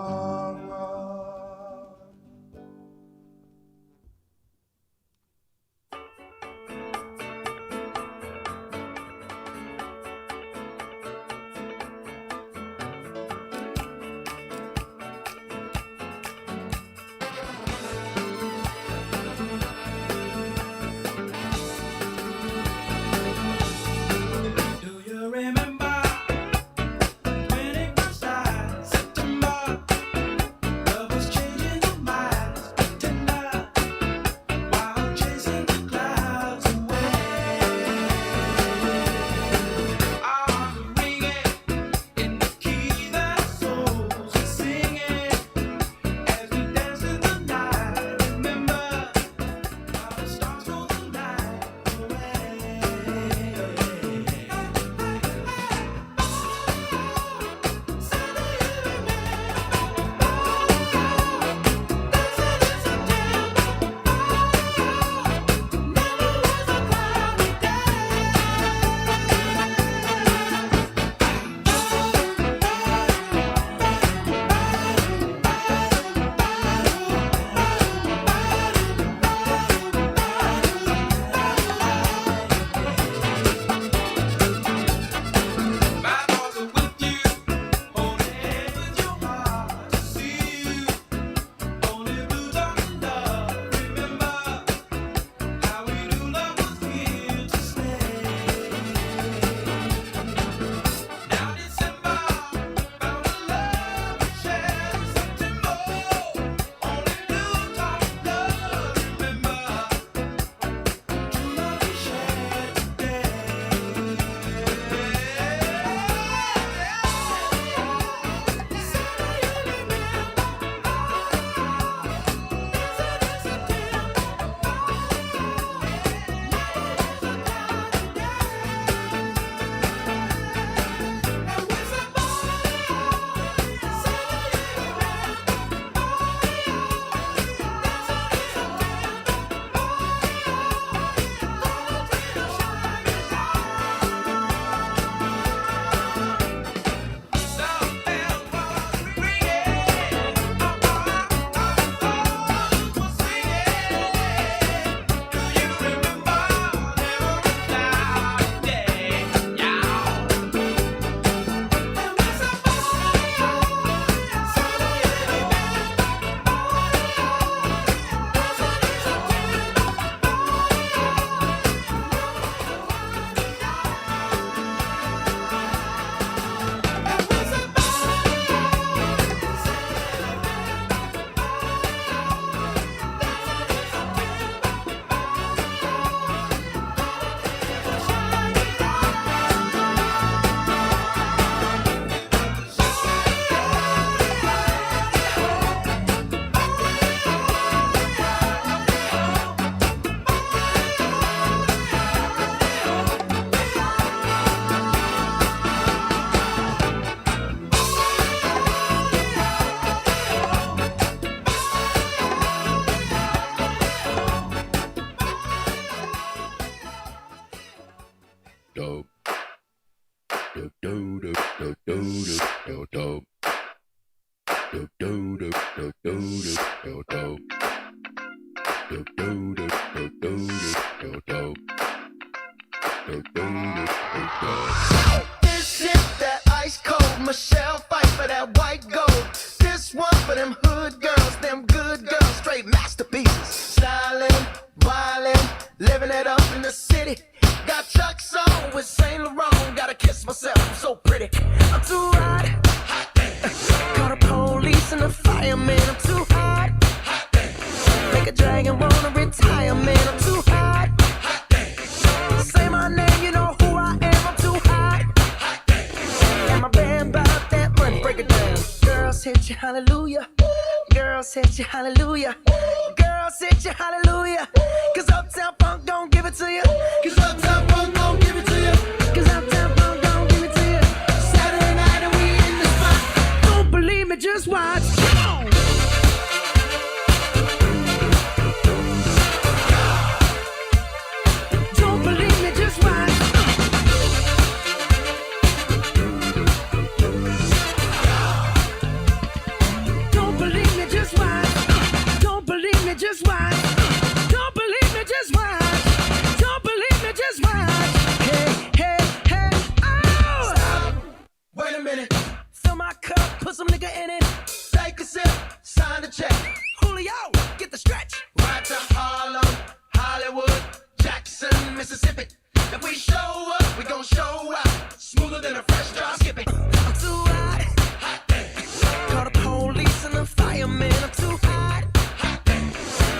This is that ice cold Michelle fight for that white gold. This one for them hood girls, them good girls, straight masterpieces. Stylin', wildin', living it up in the city. Got Chuck's on with Saint Laurent. Gotta kiss myself, I'm so pretty. I'm too hot. Call the police and the fireman. I'm too hot. Make a dragon wanna retire, man. I'm too hot. Say my name, you know who I am. I'm too hot. And my band about that money. Break it down. Girls hit you, hallelujah. Girls hit you, hallelujah. Girls hit you, hallelujah. Cause Uptown Funk don't give it to you. Cause Uptown Funk don't give it to you. Cause Uptown Funk don't give it to you. Saturday night and we in the spot. Don't believe me, just watch. Come on. Don't believe me, just watch. Don't believe me, just watch. Don't believe me, just watch. Don't believe me, just watch. Don't believe me, just watch. Hey, hey, hey, oh! Stop. Wait a minute. Fill my cup, put some nigga in it. Take a sip, sign the check. Julio, get the stretch. Right to Harlem, Hollywood, Jackson, Mississippi. If we show up, we gon' show out. Smoother than a fresh drop skipping. I'm too hot. Call the police and the fireman. I'm too hot.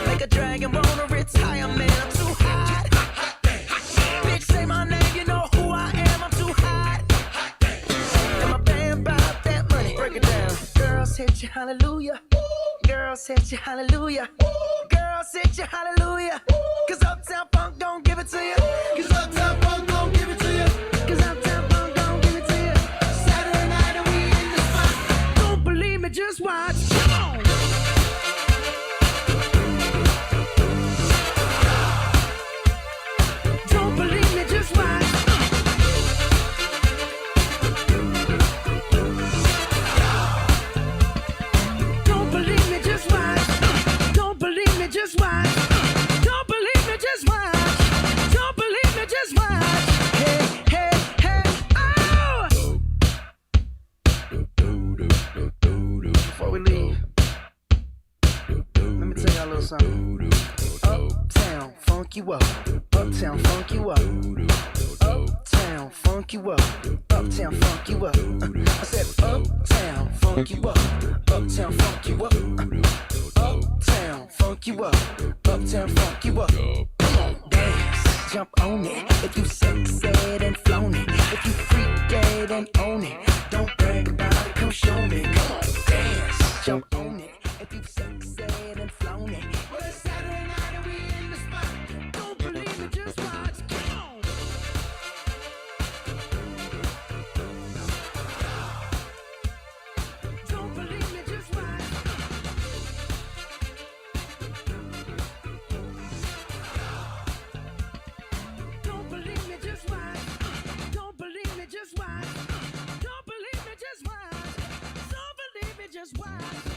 Make a dragon wanna retire, man. I'm too hot. Bitch, say my name, you know who I am. I'm too hot. And my band about that money. Break it down. Girls hit you, hallelujah. Girls hit you, hallelujah. Girls hit you, hallelujah. Cause Uptown Funk don't give it to you. Cause Uptown Funk don't give it to you. Cause Uptown Funk don't give it to you. Saturday night and we in the spot. Don't believe me, just watch. Come on. Don't believe me, just watch. Don't believe me, just watch. Don't believe me, just watch. Don't believe me, just watch. Don't believe me, just watch. Hey, hey, hey, oh! Before we leave, let me tell y'all a little something. Uptown, funk you up. Uptown, funk you up. Uptown, funk you up. Uptown, funk you up. I said uptown, funk you up. Uptown, funk you up. Uptown, funk you up. Uptown, funk you up. Come on, dance, jump on it. If you sexed and flown it. If you freaked and own it. Don't brag about it, come show me. Come on, dance, jump on it. If you sexed and flown it. Well, it's Saturday night and we in the spot. Don't believe me, just watch. Come on. Don't believe me, just watch. Don't believe me, just watch. Don't believe me, just watch. Don't believe me, just watch. Don't believe me, just watch.